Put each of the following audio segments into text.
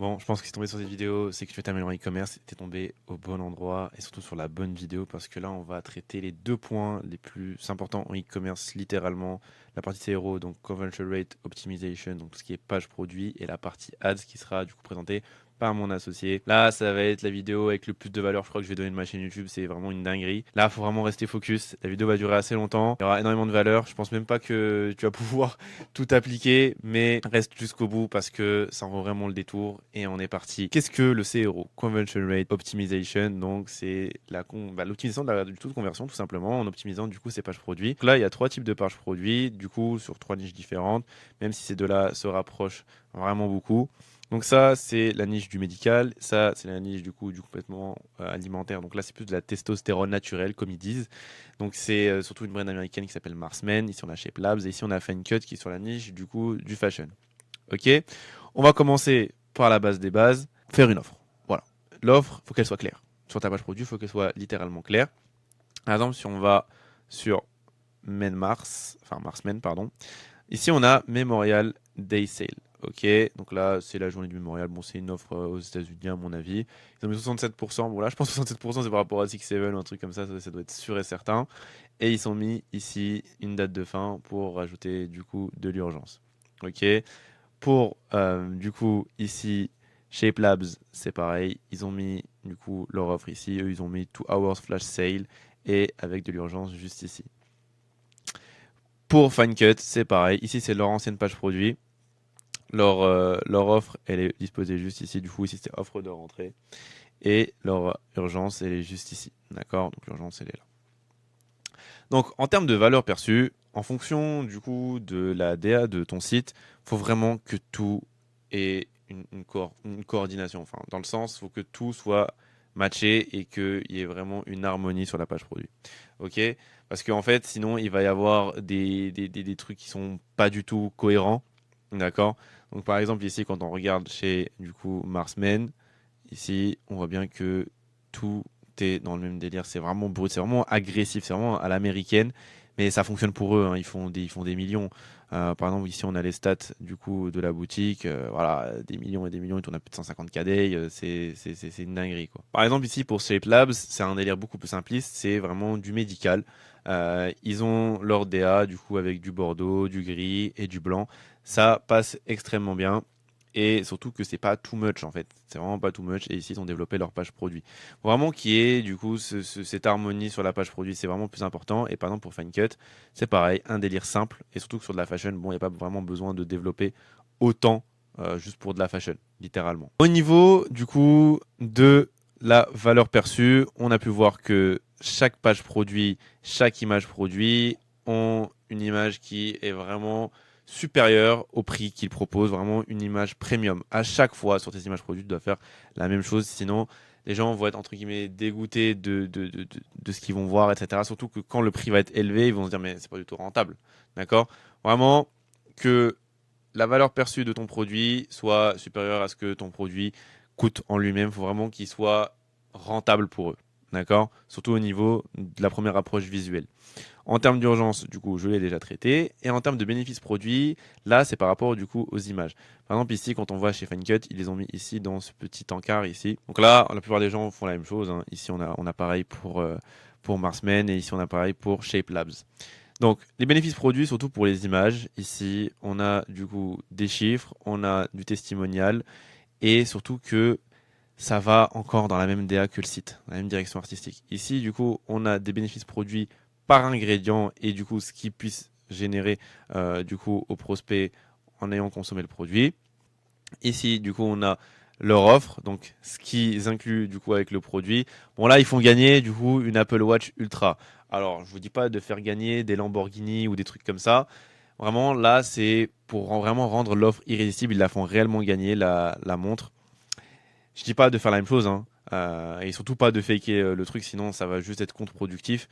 Bon, je pense que si tu es tombé sur cette vidéo, c'est que tu veux t'améliorer en e-commerce et tu es tombé au bon endroit et surtout sur la bonne vidéo parce que là, on va traiter les deux points les plus importants en e-commerce, littéralement. La partie CRO, donc Conversion Rate Optimization, donc tout ce qui est page produit, et la partie Ads qui sera du coup présentée par mon associé. Là, ça va être la vidéo avec le plus de valeur, je crois que je vais donner de ma chaîne YouTube, c'est vraiment une dinguerie. Là, il faut vraiment rester focus. La vidéo va durer assez longtemps, il y aura énormément de valeur. Je pense même pas que tu vas pouvoir tout appliquer, mais reste jusqu'au bout parce que ça en vaut vraiment le détour et on est parti. Qu'est-ce que le CRO? Conversion Rate Optimization, donc c'est l'optimisation du taux de conversion tout simplement en optimisant du coup ces pages produits. Donc là, il y a trois types de pages produits, du coup sur trois niches différentes, même si ces deux-là se rapprochent vraiment beaucoup. Donc ça, c'est la niche du médical, ça, c'est la niche du coup du complètement alimentaire. Donc là, c'est plus de la testostérone naturelle, comme ils disent. Donc c'est surtout une brand américaine qui s'appelle Marsman. Ici, on a Shape Labs et ici, on a Fine Cut qui est sur la niche du coup du fashion. Ok, on va commencer par la base des bases, faire une offre. Voilà, l'offre, faut qu'elle soit claire. Sur ta page produit, il faut qu'elle soit littéralement claire. Par exemple, si on va sur Marsman, pardon. Ici, on a Memorial Day Sale. Ok, donc là, c'est la journée du mémorial. Bon, c'est une offre aux États-Unis, à mon avis. Ils ont mis 67%. Bon, là, je pense que 67%, c'est par rapport à 6-7 ou un truc comme ça doit être sûr et certain. Et ils ont mis ici une date de fin pour rajouter du coup de l'urgence. Ok, pour du coup, ici, Shape Labs, c'est pareil. Ils ont mis du coup leur offre ici. Eux, ils ont mis 2 hours flash sale et avec de l'urgence juste ici. Pour Fine Cut, c'est pareil. Ici, c'est leur ancienne page produit. Leur offre, elle est disposée juste ici. Du coup, ici, c'est offre de rentrée. Et leur urgence, elle est juste ici. D'accord? Donc, l'urgence, elle est là. Donc, en termes de valeur perçue, en fonction du coup de la DA de ton site, il faut vraiment que tout ait une coordination. Enfin, dans le sens, il faut que tout soit matché et qu'il y ait vraiment une harmonie sur la page produit. Ok? Parce qu'en fait, sinon, il va y avoir des trucs qui sont pas du tout cohérents. D'accord? Donc, par exemple, ici, quand on regarde chez du coup Marsman, ici, on voit bien que tout est dans le même délire. C'est vraiment brut, c'est vraiment agressif, c'est vraiment à l'américaine. Mais ça fonctionne pour eux, hein. Ils font des millions. Par exemple, ici, on a les stats du coup de la boutique. Voilà, des millions et des millions. Ils tournent à plus de 150 KD. C'est une dinguerie, quoi. Par exemple, ici, pour Shape Labs, c'est un délire beaucoup plus simpliste. C'est vraiment du médical. Ils ont leur DA, du coup, avec du bordeaux, du gris et du blanc. Ça passe extrêmement bien. Et surtout que c'est pas too much en fait, c'est vraiment pas too much. Et ici ils ont développé leur page produit. Vraiment qui est du coup cette harmonie sur la page produit, c'est vraiment plus important. Et par exemple pour Fine Cut, c'est pareil, un délire simple. Et surtout que sur de la fashion, bon, il n'y a pas vraiment besoin de développer autant juste pour de la fashion, littéralement. Au niveau du coup de la valeur perçue, on a pu voir que chaque page produit, chaque image produit ont une image qui est vraiment supérieur au prix qu'il propose, vraiment une image premium. À chaque fois sur tes images produites, tu dois faire la même chose, sinon les gens vont être entre guillemets dégoûtés de ce qu'ils vont voir, etc. Surtout que quand le prix va être élevé, ils vont se dire mais c'est pas du tout rentable. D'accord? Vraiment que la valeur perçue de ton produit soit supérieure à ce que ton produit coûte en lui-même. Il faut vraiment qu'il soit rentable pour eux. D'accord? Surtout au niveau de la première approche visuelle. En termes d'urgence, du coup, je l'ai déjà traité. Et en termes de bénéfices produits, là, c'est par rapport du coup aux images. Par exemple, ici, quand on voit chez Fine Cut, ils les ont mis ici dans ce petit encart ici. Donc là, la plupart des gens font la même chose, hein. Ici, on a pareil pour Marsman et ici, on a pareil pour Shape Labs. Donc, les bénéfices produits, surtout pour les images. Ici, on a du coup des chiffres, on a du testimonial et surtout que ça va encore dans la même DA que le site, dans la même direction artistique. Ici, du coup, on a des bénéfices produits par ingrédient et du coup, ce qui puisse générer du coup au prospect en ayant consommé le produit. Ici, du coup, on a leur offre, donc ce qu'ils incluent du coup avec le produit. Bon là, ils font gagner du coup une Apple Watch Ultra. Alors, je vous dis pas de faire gagner des Lamborghini ou des trucs comme ça. Vraiment, là, c'est pour vraiment rendre l'offre irrésistible. Ils la font réellement gagner, la montre. Je dis pas de faire la même chose, hein. Et surtout pas de faker le truc, sinon ça va juste être contre-productif.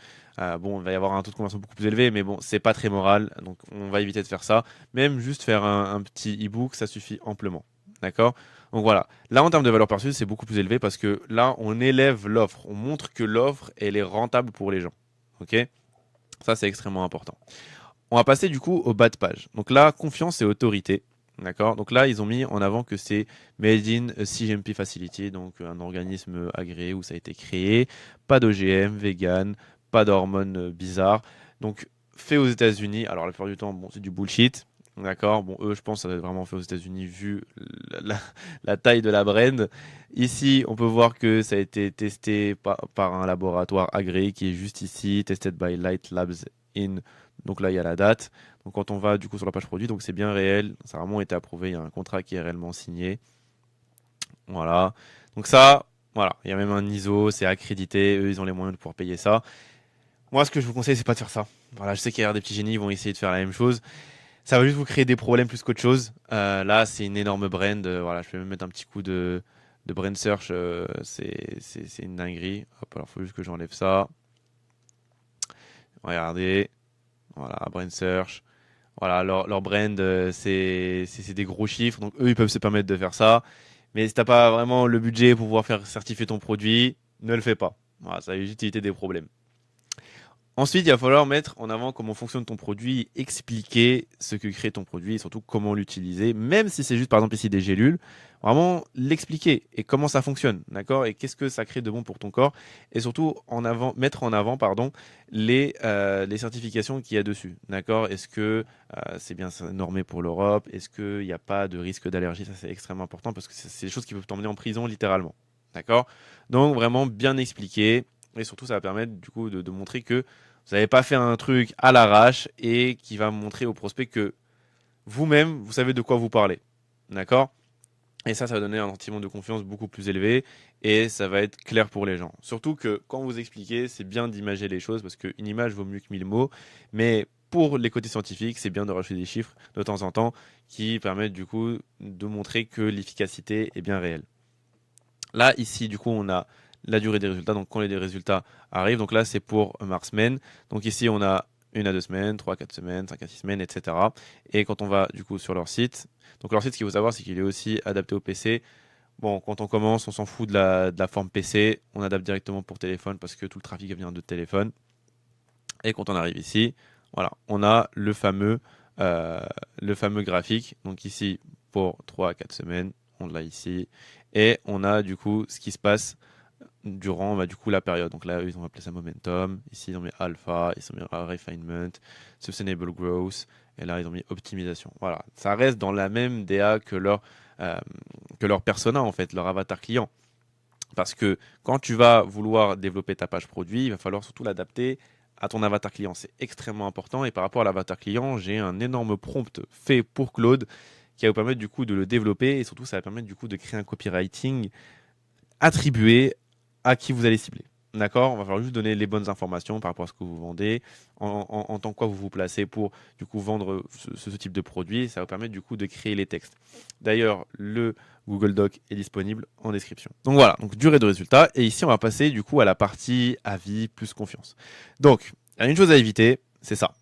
Bon, il va y avoir un taux de conversion beaucoup plus élevé, mais bon, c'est pas très moral, donc on va éviter de faire ça. Même juste faire un petit e-book, ça suffit amplement. D'accord? Donc voilà. Là, en termes de valeur perçue, c'est beaucoup plus élevé parce que là, on élève l'offre. On montre que l'offre, elle est rentable pour les gens. Ok? Ça, c'est extrêmement important. On va passer du coup au bas de page. Donc là, confiance et autorité. D'accord? Donc là, ils ont mis en avant que c'est Made in a CGMP Facility, donc un organisme agréé où ça a été créé. Pas d'OGM, vegan, pas d'hormones bizarres. Donc fait aux États-Unis. Alors la plupart du temps, bon, c'est du bullshit. D'accord? Bon, eux, je pense que ça doit être vraiment fait aux États-Unis vu la taille de la brand. Ici, on peut voir que ça a été testé par un laboratoire agréé qui est juste ici, tested by Light Labs in. Donc là, il y a la date. Donc quand on va du coup sur la page produit, donc c'est bien réel, ça a vraiment été approuvé, il y a un contrat qui est réellement signé. Voilà. Donc ça, voilà, il y a même un ISO, c'est accrédité, eux ils ont les moyens de pouvoir payer ça. Moi ce que je vous conseille c'est pas de faire ça. Voilà, je sais qu'il y a des petits génies, ils vont essayer de faire la même chose. Ça va juste vous créer des problèmes plus qu'autre chose. Là c'est une énorme brand, voilà, je vais même mettre un petit coup de brand search, c'est une dinguerie. Hop, alors faut juste que j'enlève ça. Regardez, voilà, brand search. Voilà, leur brand, c'est des gros chiffres, donc eux, ils peuvent se permettre de faire ça. Mais si t'as pas vraiment le budget pour pouvoir faire certifier ton produit, ne le fais pas. Voilà, ça va juste éviter des problèmes. Ensuite, il va falloir mettre en avant comment fonctionne ton produit, expliquer ce que crée ton produit et surtout comment l'utiliser, même si c'est juste par exemple ici des gélules, vraiment l'expliquer et comment ça fonctionne, d'accord? Et qu'est-ce que ça crée de bon pour ton corps et surtout mettre en avant pardon, les certifications qu'il y a dessus, d'accord? Est-ce que c'est bien normé pour l'Europe? Est-ce qu'il n'y a pas de risque d'allergie? Ça c'est extrêmement important parce que c'est des choses qui peuvent t'emmener en prison littéralement, d'accord? Donc vraiment bien expliquer et surtout ça va permettre du coup de montrer que vous n'avez pas fait un truc à l'arrache et qui va montrer au prospect que vous-même, vous savez de quoi vous parlez. D'accord? Et ça va donner un sentiment de confiance beaucoup plus élevé et ça va être clair pour les gens. Surtout que quand vous expliquez, c'est bien d'imager les choses parce qu'une image vaut mieux que 1000 mots. Mais pour les côtés scientifiques, c'est bien de rajouter des chiffres de temps en temps qui permettent du coup de montrer que l'efficacité est bien réelle. Là, ici, du coup, on a la durée des résultats. Donc, quand les résultats arrivent, donc là, c'est pour mars-semaine. Donc, ici, on a 1 à 2 semaines, 3 à 4 semaines, 5 à 6 semaines, etc. Et quand on va, du coup, sur leur site, donc leur site, ce qu'il faut savoir, c'est qu'il est aussi adapté au PC. Bon, quand on commence, on s'en fout de la forme PC. On adapte directement pour téléphone parce que tout le trafic vient de téléphone. Et quand on arrive ici, voilà, on a euh, le fameux graphique. Donc, ici, pour 3 à 4 semaines, on l'a ici. Et on a, du coup, ce qui se passe durant du coup la période. Donc là, ils ont appelé ça momentum. Ici, ils ont mis alpha, ils ont mis refinement, sustainable growth. Et là, ils ont mis optimisation. Voilà, ça reste dans la même DA euh, que leur persona, en fait, leur avatar client. Parce que quand tu vas vouloir développer ta page produit, il va falloir surtout l'adapter à ton avatar client. C'est extrêmement important. Et par rapport à l'avatar client, j'ai un énorme prompt fait pour Claude qui va vous permettre du coup de le développer et surtout ça va permettre du coup de créer un copywriting attribué à qui vous allez cibler. D'accord? On va falloir juste donner les bonnes informations par rapport à ce que vous vendez, en tant que quoi vous vous placez pour du coup vendre ce type de produit. Ça va vous permettre du coup de créer les textes. D'ailleurs, le Google Doc est disponible en description. Donc voilà, donc durée de résultat. Et ici, on va passer du coup à la partie avis plus confiance. Donc, il y a une chose à éviter, c'est ça.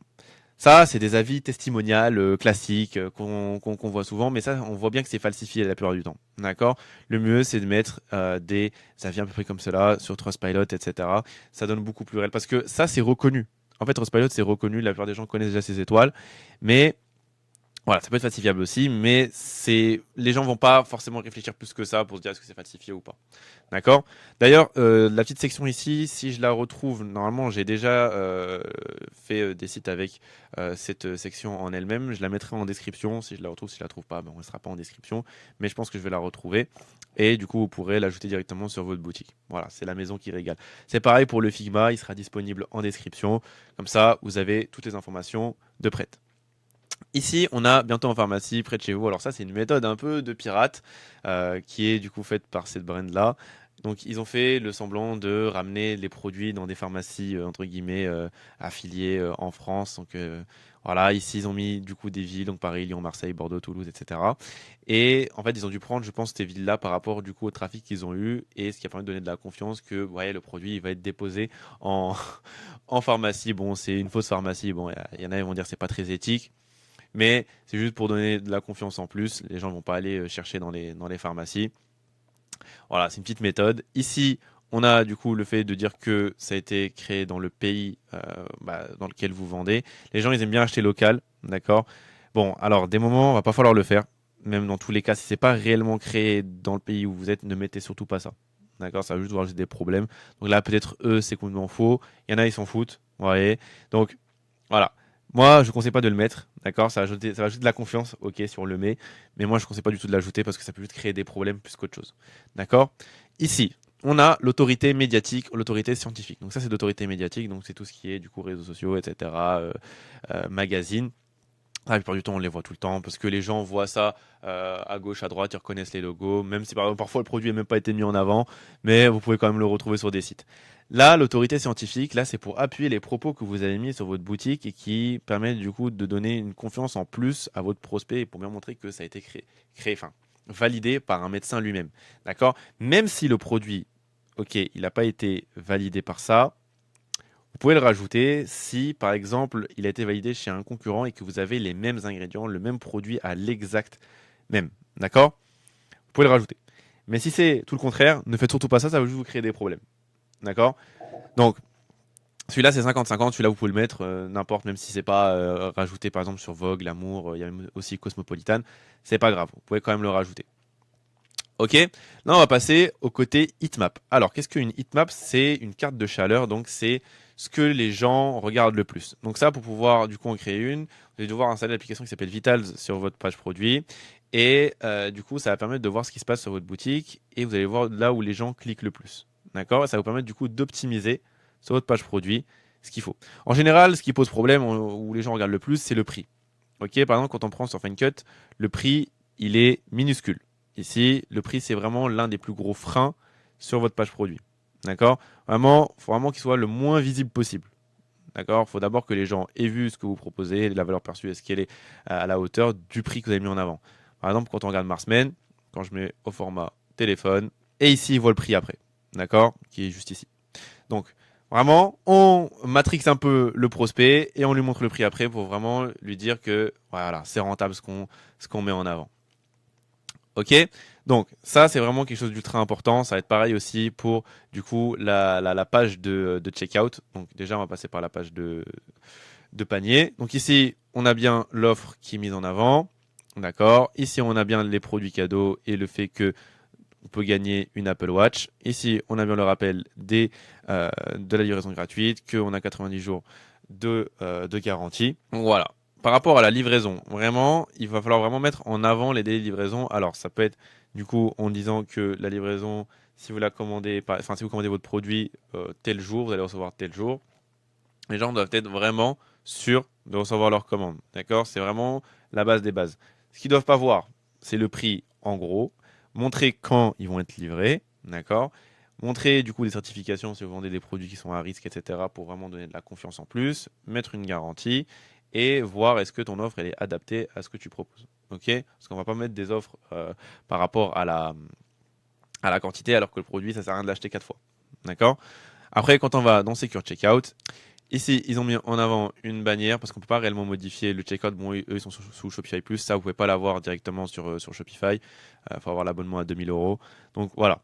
Ça, c'est des avis testimoniales classiques qu'on voit souvent, mais ça, on voit bien que c'est falsifié la plupart du temps. D'accord? Le mieux, c'est de mettre des avis à peu près comme cela sur Trustpilot, etc. Ça donne beaucoup plus réel parce que ça, c'est reconnu. En fait, Trustpilot, c'est reconnu. La plupart des gens connaissent déjà ces étoiles, mais voilà, ça peut être falsifiable aussi, mais les gens vont pas forcément réfléchir plus que ça pour se dire est-ce que c'est falsifié ou pas. D'accord? D'ailleurs, la petite section ici, si je la retrouve, normalement, j'ai déjà fait des sites avec cette section en elle-même. Je la mettrai en description. Si je la retrouve, si je la trouve pas, ben, on ne sera pas en description. Mais je pense que je vais la retrouver. Et du coup, vous pourrez l'ajouter directement sur votre boutique. Voilà, c'est la maison qui régale. C'est pareil pour le Figma, il sera disponible en description. Comme ça, vous avez toutes les informations de prête. Ici, on a bientôt en pharmacie près de chez vous. Alors ça, c'est une méthode un peu de pirate qui est du coup faite par cette brand-là. Donc ils ont fait le semblant de ramener les produits dans des pharmacies entre guillemets affiliées en France. Donc voilà, ici ils ont mis du coup des villes, donc Paris, Lyon, Marseille, Bordeaux, Toulouse, etc. Et en fait, ils ont dû prendre, je pense, ces villes-là par rapport du coup au trafic qu'ils ont eu et ce qui a permis de donner de la confiance que ouais, le produit il va être déposé en, en pharmacie. Bon, c'est une fausse pharmacie. Bon, il y en a qui vont dire que c'est pas très éthique. Mais c'est juste pour donner de la confiance en plus. Les gens ne vont pas aller chercher dans les pharmacies. Voilà, c'est une petite méthode. Ici, on a du coup le fait de dire que ça a été créé dans le pays dans lequel vous vendez. Les gens, ils aiment bien acheter local, d'accord? Bon, alors des moments, on va pas falloir le faire. même dans tous les cas, si c'est pas réellement créé dans le pays où vous êtes, ne mettez surtout pas ça. D'accord, ça va juste vous rajouter des problèmes. Donc là, peut-être eux, c'est complètement faux. Il y en a, ils s'en foutent. Vous voyez. Donc voilà. Moi, je ne conseille pas de le mettre. D'accord, ça va ajouter de la confiance. Ok, si on le met. Mais moi, je ne conseille pas du tout de l'ajouter parce que ça peut juste créer des problèmes plus qu'autre chose. D'accord. Ici, on a l'autorité médiatique, l'autorité scientifique. Donc ça, c'est l'autorité médiatique. Donc c'est tout ce qui est du coup réseaux sociaux, etc. Magazines. La plupart du temps, on les voit tout le temps parce que les gens voient ça à gauche, à droite, ils reconnaissent les logos, même si parfois le produit n'a même pas été mis en avant, mais vous pouvez quand même le retrouver sur des sites. Là, l'autorité scientifique, là, c'est pour appuyer les propos que vous avez mis sur votre boutique et qui permettent du coup de donner une confiance en plus à votre prospect et pour bien montrer que ça a été enfin, validé par un médecin lui-même. D'accord? Même si le produit, ok, il n'a pas été validé par ça, vous pouvez le rajouter si, par exemple, il a été validé chez un concurrent et que vous avez les mêmes ingrédients, le même produit à l'exact même. D'accord? Vous pouvez le rajouter. Mais si c'est tout le contraire, ne faites surtout pas ça, ça va juste vous créer des problèmes. D'accord? Donc, celui-là, c'est 50-50. Celui-là, vous pouvez le mettre n'importe, même si c'est pas rajouté, par exemple, sur Vogue, L'Amour, il y a même aussi Cosmopolitan. C'est pas grave, vous pouvez quand même le rajouter. Ok, là on va passer au côté heatmap. Alors qu'est-ce qu'une heatmap? C'est une carte de chaleur, donc c'est ce que les gens regardent le plus. Donc ça, pour pouvoir du coup en créer une, vous allez devoir installer l'application qui s'appelle Vitals sur votre page produit. Et du coup, ça va permettre de voir ce qui se passe sur votre boutique et vous allez voir là où les gens cliquent le plus. D'accord? Ça va vous permettre du coup d'optimiser sur votre page produit ce qu'il faut. En général, ce qui pose problème, où les gens regardent le plus, c'est le prix. Ok, par exemple, quand on prend sur FineCut, le prix, il est minuscule. Ici, le prix, c'est vraiment l'un des plus gros freins sur votre page produit. D'accord? Vraiment, il faut vraiment qu'il soit le moins visible possible. D'accord? Il faut d'abord que les gens aient vu ce que vous proposez, la valeur perçue, est-ce qu'elle est à la hauteur du prix que vous avez mis en avant. Par exemple, quand on regarde Marsmen, quand je mets au format téléphone, et ici, il voit le prix après. D'accord? Qui est juste ici. Donc, vraiment, on matrixe un peu le prospect et on lui montre le prix après pour vraiment lui dire que voilà, c'est rentable ce qu'on met en avant. Ok, donc ça c'est vraiment quelque chose d'ultra important. Ça va être pareil aussi pour du coup la page de checkout. Donc déjà on va passer par la page de panier. Donc ici on a bien l'offre qui est mise en avant. D'accord. Ici on a bien les produits cadeaux et le fait que on peut gagner une Apple Watch. Ici on a bien le rappel de la livraison gratuite, qu'on a 90 jours de garantie. Donc voilà. Par rapport à la livraison, vraiment, il va falloir vraiment mettre en avant les délais de livraison. Alors, ça peut être du coup en disant que la livraison, si vous la commandez, si vous commandez votre produit tel jour, vous allez recevoir tel jour. Les gens doivent être vraiment sûrs de recevoir leur commande. D'accord? C'est vraiment la base des bases. Ce qu'ils ne doivent pas voir, c'est le prix en gros, montrer quand ils vont être livrés. D'accord? Montrer du coup des certifications si vous vendez des produits qui sont à risque, etc. pour vraiment donner de la confiance en plus. Mettre une garantie et voir est-ce que ton offre elle est adaptée à ce que tu proposes. Ok? Parce qu'on va pas mettre des offres par rapport à la quantité alors que le produit ça sert à rien de l'acheter 4 fois. D'accord? Après, quand on va dans Secure Checkout, ici, ils ont mis en avant une bannière parce qu'on peut pas réellement modifier le checkout. Bon, eux, ils sont sous Shopify Plus. Ça, vous pouvez pas l'avoir directement sur Shopify. Il faut avoir l'abonnement à 2000 euros. Donc voilà.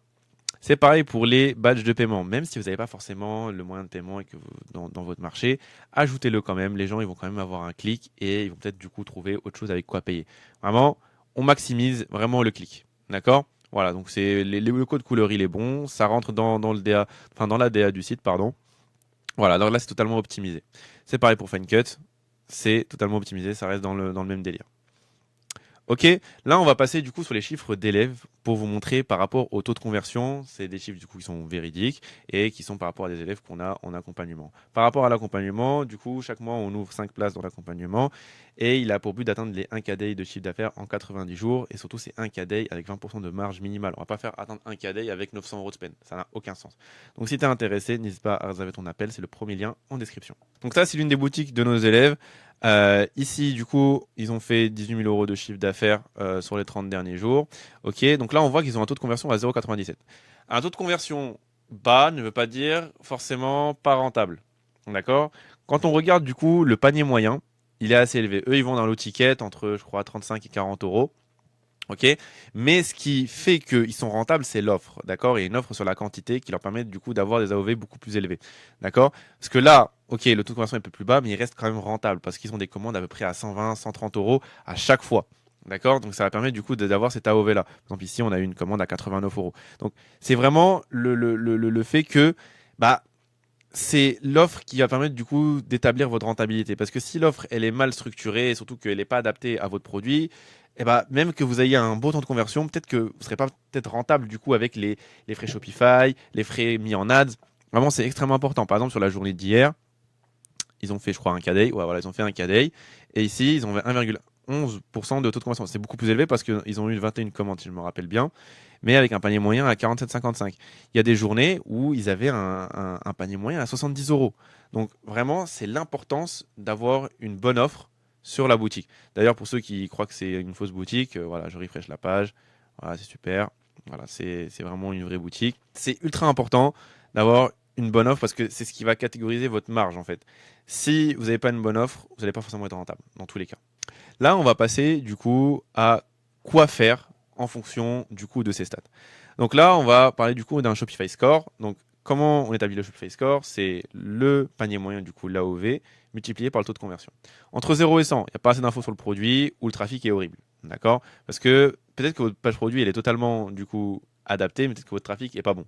C'est pareil pour les badges de paiement. Même si vous n'avez pas forcément le moyen de paiement et que dans votre marché, ajoutez-le quand même. Les gens, ils vont quand même avoir un clic et ils vont peut-être du coup trouver autre chose avec quoi payer. Vraiment, on maximise vraiment le clic. D'accord? Voilà. Donc le code couleur, il est bon. Ça rentre dans le DA, enfin dans la DA du site, pardon. Voilà, donc là c'est totalement optimisé. C'est pareil pour FineCut, c'est totalement optimisé, ça reste dans le même délire. Ok, là on va passer du coup sur les chiffres d'élèves pour vous montrer par rapport au taux de conversion. C'est des chiffres du coup qui sont véridiques et qui sont par rapport à des élèves qu'on a en accompagnement. Par rapport à l'accompagnement, du coup chaque mois on ouvre 5 places dans l'accompagnement et il a pour but d'atteindre les 1 KDI de chiffre d'affaires en 90 jours et surtout c'est 1 KDI avec 20% de marge minimale. On va pas faire atteindre 1 KDI avec 900 euros de spend, ça n'a aucun sens. Donc si tu es intéressé, n'hésite pas à réserver ton appel, c'est le premier lien en description. Donc ça c'est l'une des boutiques de nos élèves. Ici, du coup, ils ont fait 18 000 euros de chiffre d'affaires sur les 30 derniers jours. Ok, donc là, on voit qu'ils ont un taux de conversion à 0,97. Un taux de conversion bas ne veut pas dire forcément pas rentable. D'accord? Quand on regarde, du coup, le panier moyen, il est assez élevé. Eux, ils vont dans l'eau ticket entre, je crois, 35 et 40 euros. Ok, mais ce qui fait qu'ils sont rentables, c'est l'offre, d'accord, et une offre sur la quantité qui leur permet du coup d'avoir des AOV beaucoup plus élevés, d'accord. Parce que là, ok, le taux de conversion est un peu plus bas, mais il reste quand même rentable parce qu'ils ont des commandes à peu près à 120, 130 euros à chaque fois, D'accord? Donc ça va permettre du coup d'avoir cet AOV-là. Par exemple, ici, on a eu une commande à 89 euros. Donc c'est vraiment le fait que bah, c'est l'offre qui va permettre du coup d'établir votre rentabilité. Parce que si l'offre elle est mal structurée et surtout qu'elle n'est pas adaptée à votre produit, et bah, même que vous ayez un beau temps de conversion, peut-être que vous ne serez pas peut-être rentable du coup avec les frais Shopify, les frais mis en ads. Vraiment, c'est extrêmement important. Par exemple, sur la journée d'hier, ils ont fait, je crois, un KDI. Ouais, voilà, ils ont fait un KDI. Et ici, ils ont 1,11% de taux de conversion. C'est beaucoup plus élevé parce qu'ils ont eu 21 commandes, si je me rappelle bien, mais avec un panier moyen à 47,55. Il y a des journées où ils avaient un panier moyen à 70 euros. Donc, vraiment, c'est l'importance d'avoir une bonne offre sur la boutique. D'ailleurs, pour ceux qui croient que c'est une fausse boutique, voilà, je refresh la page. Voilà, c'est super. Voilà, c'est vraiment une vraie boutique. C'est ultra important d'avoir une bonne offre parce que c'est ce qui va catégoriser votre marge en fait. Si vous n'avez pas une bonne offre, vous n'allez pas forcément être rentable dans tous les cas. Là, on va passer du coup à quoi faire en fonction du coup de ces stats. Donc là, on va parler du coup d'un Shopify Score. Donc comment on établit le Shopify Score? C'est le panier moyen du coup l'AOV multiplié par le taux de conversion. Entre 0 et 100, il n'y a pas assez d'infos sur le produit ou le trafic est horrible. D'accord? Parce que peut-être que votre page produit elle est totalement du coup adaptée, mais peut-être que votre trafic est pas bon.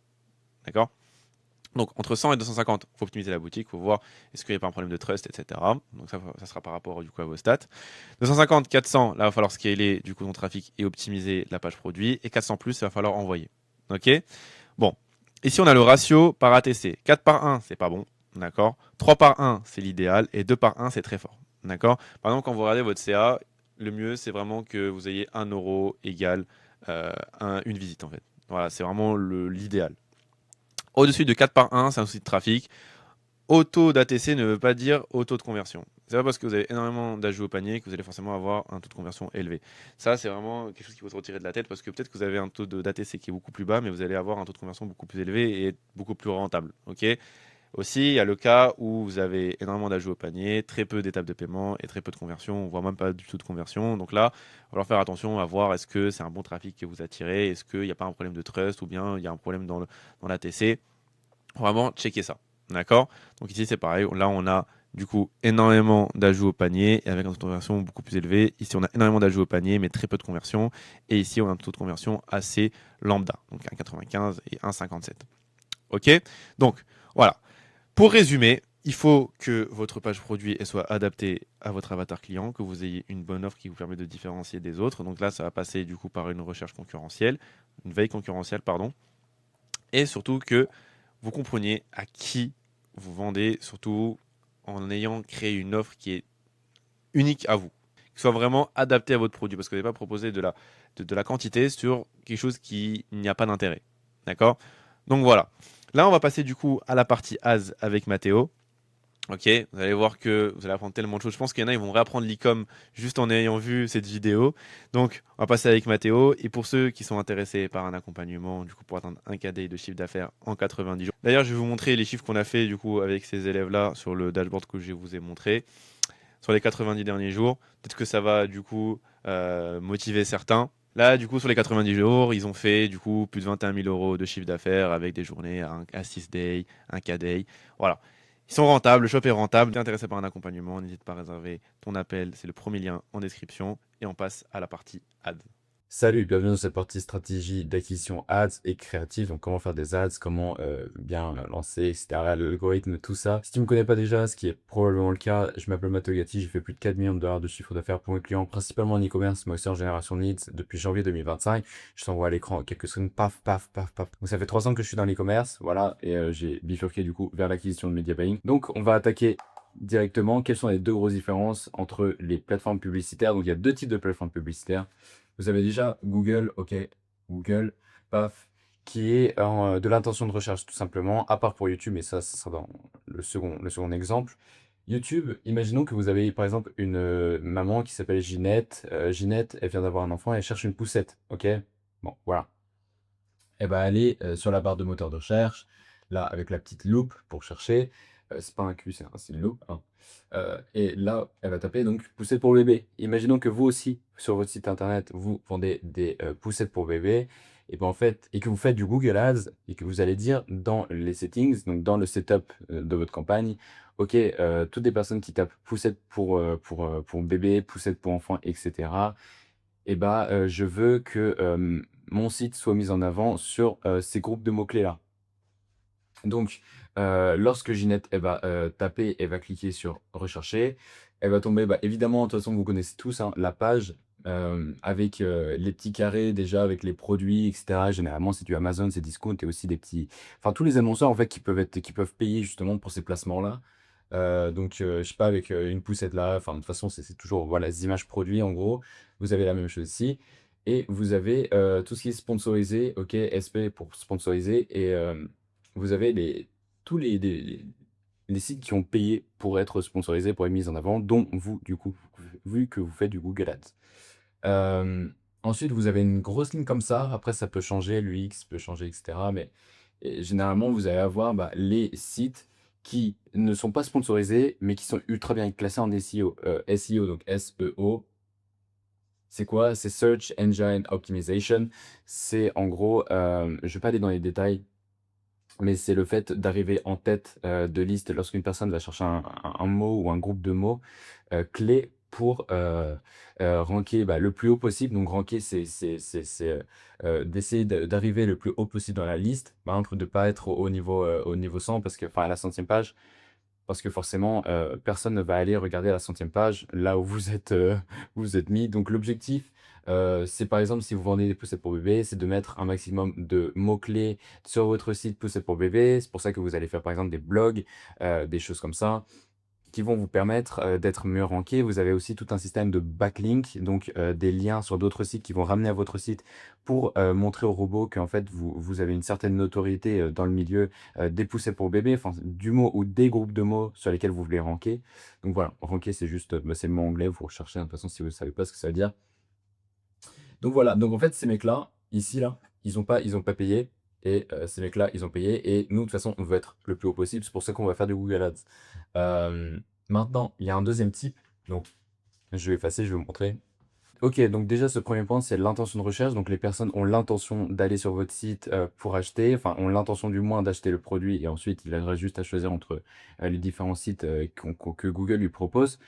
D'accord? Donc entre 100 et 250, il faut optimiser la boutique, il faut voir est-ce qu'il n'y a pas un problème de trust, etc. Donc ça sera par rapport du coup à vos stats. 250, 400, là il va falloir scaler du coup ton trafic et optimiser la page produit. Et 400 plus, il va falloir envoyer. Ok. Bon, ici on a le ratio par ATC. 4 par 1, c'est pas bon, d'accord. 3 par 1, c'est l'idéal, et 2 par 1, c'est très fort, d'accord. Par exemple, quand vous regardez votre CA, le mieux c'est vraiment que vous ayez 1 euro égal une visite en fait. Voilà, c'est vraiment l'idéal. Au-dessus de 4 par 1, c'est un souci de trafic. Auto d'ATC ne veut pas dire auto de conversion. C'est pas parce que vous avez énormément d'ajouts au panier que vous allez forcément avoir un taux de conversion élevé. Ça, c'est vraiment quelque chose qu'il faut se retirer de la tête parce que peut-être que vous avez un taux d'ATC qui est beaucoup plus bas, mais vous allez avoir un taux de conversion beaucoup plus élevé et beaucoup plus rentable. Ok. Aussi, il y a le cas où vous avez énormément d'ajouts au panier, très peu d'étapes de paiement et très peu de conversion, voire même pas du tout de conversion. Donc là, il va falloir faire attention à voir est-ce que c'est un bon trafic que vous attirez, est-ce qu'il n'y a pas un problème de trust ou bien il y a un problème dans l'ATC. Vraiment, checker ça. D'accord. Donc ici, c'est pareil. Là, on a du coup énormément d'ajouts au panier et avec un taux de conversion beaucoup plus élevé. Ici, on a énormément d'ajouts au panier, mais très peu de conversion. Et ici, on a un taux de conversion assez lambda, donc 1,95 et 1,57. OK. Donc, voilà. Pour résumer, il faut que votre page produit elle soit adaptée à votre avatar client, que vous ayez une bonne offre qui vous permet de différencier des autres. Donc là, ça va passer du coup par une recherche concurrentielle, une veille concurrentielle, pardon. Et surtout que vous compreniez à qui vous vendez, surtout en ayant créé une offre qui est unique à vous, qui soit vraiment adaptée à votre produit, parce que vous n'avez pas proposé de la quantité sur quelque chose qui n'y a pas d'intérêt. D'accord. Donc voilà. Là, on va passer du coup à la partie As avec Mathéo. Ok, vous allez voir que vous allez apprendre tellement de choses. Je pense qu'il y en a, ils vont réapprendre l'e-com juste en ayant vu cette vidéo. Donc, on va passer avec Mathéo. Et pour ceux qui sont intéressés par un accompagnement, du coup, pour atteindre un KDI de chiffre d'affaires en 90 jours. D'ailleurs, je vais vous montrer les chiffres qu'on a fait, du coup, avec ces élèves-là sur le dashboard que je vous ai montré. Sur les 90 derniers jours. Peut-être que ça va, du coup, motiver certains. Là, du coup, sur les 90 jours, ils ont fait, du coup, plus de 21 000 euros de chiffre d'affaires avec des journées à 6 days, un KDI. Voilà. Ils sont rentables, le shop est rentable. Si tu es intéressé par un accompagnement, n'hésite pas à réserver ton appel. C'est le premier lien en description. Et on passe à la partie ad. Salut, bienvenue dans cette partie stratégie d'acquisition ads et créative. Donc, comment faire des ads, comment bien lancer, etc. L'algorithme, tout ça. Si tu me connais pas déjà, ce qui est probablement le cas, je m'appelle Matteo Gatti, j'ai fait plus de 4 millions de dollars de chiffre d'affaires pour mes clients, principalement en e-commerce, mais aussi en génération de leads depuis janvier 2025. Je t'envoie à l'écran quelques screens, paf, paf, paf, paf. Donc, ça fait 3 ans que je suis dans l'e-commerce, voilà, et j'ai bifurqué du coup vers l'acquisition de media buying. Donc, on va attaquer directement. Quelles sont les deux grosses différences entre les plateformes publicitaires? Donc, il y a deux types de plateformes publicitaires. Vous avez déjà Google, ok, Google, paf, qui est de l'intention de recherche tout simplement, à part pour YouTube, mais ça sera dans le second exemple. YouTube, imaginons que vous avez par exemple une maman qui s'appelle Ginette. Ginette, elle vient d'avoir un enfant, elle cherche une poussette, ok? Bon, voilà. Elle va aller sur la barre de moteur de recherche, là, avec la petite loupe pour chercher. C'est pas un Q, c'est une loupe, hein. Et là, elle va taper donc poussette pour bébé. Imaginons que vous aussi, sur votre site internet, vous vendez des poussettes pour bébé, et ben en fait, et que vous faites du Google Ads, et que vous allez dire dans les settings, donc dans le setup de votre campagne, ok, toutes les personnes qui tapent poussette pour bébé, poussette pour enfant, etc. et bah, je veux que, mon site soit mis en avant sur, ces groupes de mots-clés-là. Donc, lorsque Ginette, elle va, taper, elle va cliquer sur rechercher, elle va tomber, bah, évidemment, de toute façon, vous connaissez tous, hein, la page, avec, les petits carrés déjà, avec les produits et cetera. Généralement, c'est du Amazon, c'est Discount et aussi des petits enfin, tous les annonceurs, en fait, qui peuvent payer justement pour ces placements-là. Donc, je sais pas, avec, une poussette là, enfin, de toute façon, c'est toujours, voilà, les images produits, en gros. Vous avez la même chose ici et vous avez, tout ce qui est sponsorisé, OK, SP pour sponsoriser et vous avez tous les sites qui ont payé pour être sponsorisés, pour être mis en avant, dont vous, du coup, vu que vous faites du Google Ads. Ensuite, vous avez une grosse ligne comme ça. Après, ça peut changer, l'UX peut changer, et cetera. Mais généralement, vous allez avoir bah, les sites qui ne sont pas sponsorisés, mais qui sont ultra bien classés en SEO. SEO, donc SEO, c'est quoi? C'est Search Engine Optimization. C'est en gros, je vais pas aller dans les détails, mais c'est le fait d'arriver en tête, de liste lorsqu'une personne va chercher un mot ou un groupe de mots, clés pour, ranker, bah, le plus haut possible. Donc ranker, d'essayer d'arriver le plus haut possible dans la liste. Par exemple, de pas être au niveau 100 parce que enfin à la 100e page, parce que forcément, personne ne va aller regarder la 100e page, là où vous êtes, vous êtes mis. Donc l'objectif, c'est par exemple si vous vendez des poussettes pour bébé, c'est de mettre un maximum de mots-clés sur votre site poussettes pour bébé. C'est pour ça que vous allez faire par exemple des blogs, des choses comme ça qui vont vous permettre, d'être mieux ranké. Vous avez aussi tout un système de backlink, donc des liens sur d'autres sites qui vont ramener à votre site pour, montrer au robot qu'en fait vous avez une certaine notoriété, dans le milieu, des poussées pour bébés, enfin du mot ou des groupes de mots sur lesquels vous voulez ranker. Donc voilà, ranker c'est juste, bah, c'est le mot anglais, vous recherchez, hein, de toute façon si vous ne savez pas ce que ça veut dire. Donc voilà, donc en fait, ces mecs-là, ici, là, ils ont pas payé et ces mecs-là, ils ont payé et nous, de toute façon, on veut être le plus haut possible. C'est pour ça qu'on va faire du Google Ads. Maintenant, il y a un deuxième type, donc je vais effacer, je vais vous montrer. OK, donc déjà, ce premier point, c'est l'intention de recherche. Donc les personnes ont l'intention d'aller sur votre site, pour acheter, enfin, ont l'intention du moins d'acheter le produit et ensuite, il aurait juste à choisir entre, les différents sites, que Google lui propose.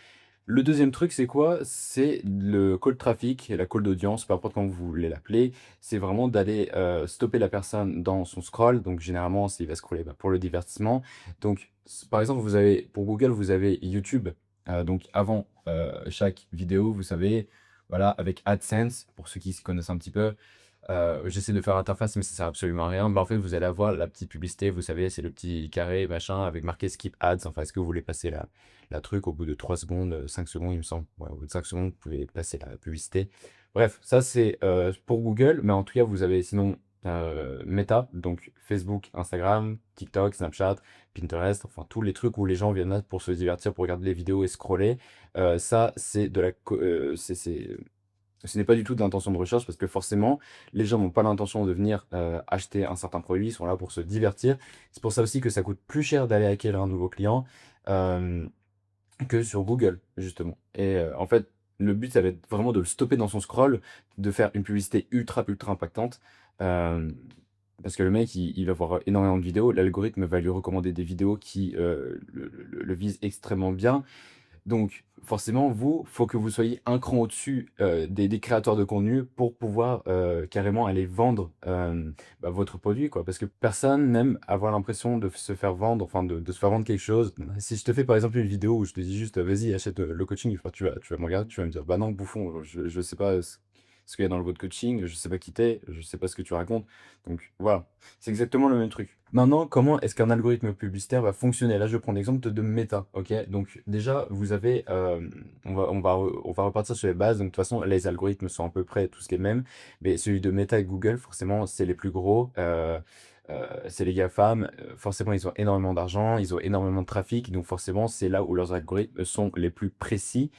Le deuxième truc, c'est quoi? C'est le cold traffic, la cold audience, peu importe comment vous voulez l'appeler. C'est vraiment d'aller, stopper la personne dans son scroll. Donc généralement, s'il va scroller, bah, pour le divertissement. Donc par exemple, vous avez pour Google, vous avez YouTube. Donc avant, chaque vidéo, vous savez, voilà, avec AdSense, pour ceux qui se connaissent un petit peu, j'essaie de faire interface, mais ça sert absolument à rien. Bah, en fait, vous allez avoir la petite publicité, vous savez, c'est le petit carré, machin, avec marqué Skip Ads. Enfin, est-ce que vous voulez passer la truc au bout de 3 secondes, 5 secondes, il me semble. Ouais, au bout de 5 secondes, vous pouvez passer la publicité. Bref, ça c'est pour Google, mais en tout cas, vous avez sinon Meta, donc Facebook, Instagram, TikTok, Snapchat, Pinterest, enfin tous les trucs où les gens viennent là pour se divertir, pour regarder les vidéos et scroller. Ça, c'est de la, ce n'est pas du tout d'intention de recherche parce que forcément, les gens n'ont pas l'intention de venir acheter un certain produit, ils sont là pour se divertir. C'est pour ça aussi que ça coûte plus cher d'aller acquérir un nouveau client euh, que sur Google, justement. Et en fait, le but, ça va être vraiment de le stopper dans son scroll, de faire une publicité ultra, ultra impactante. euh, Parce que le mec, il va voir énormément de vidéos, l'algorithme va lui recommander des vidéos qui le visent extrêmement bien. Donc, forcément, vous, faut que vous soyez un cran au-dessus des créateurs de contenu pour pouvoir carrément aller vendre bah, votre produit, quoi. Parce que personne n'aime avoir l'impression de se faire vendre, enfin de se faire vendre quelque chose. Si je te fais par exemple une vidéo où je te dis juste, vas-y, achète le coaching, enfin, tu vas me regarder, tu vas me dire, bah non, bouffon, je sais pas ce qu'il y a dans le votre coaching, je sais pas qui t'es, je sais pas ce que tu racontes. Donc voilà, c'est exactement le même truc. Maintenant, comment est-ce qu'un algorithme publicitaire va fonctionner? Là, je prends l'exemple de Meta, ok? Donc déjà, vous avez, on va repartir sur les bases. Donc de toute façon, les algorithmes sont à peu près tous les mêmes, mais celui de Meta et Google, forcément, c'est les plus gros. C'est les GAFAM, forcément ils ont énormément d'argent, ils ont énormément de trafic, donc forcément c'est là où leurs algorithmes sont les plus précis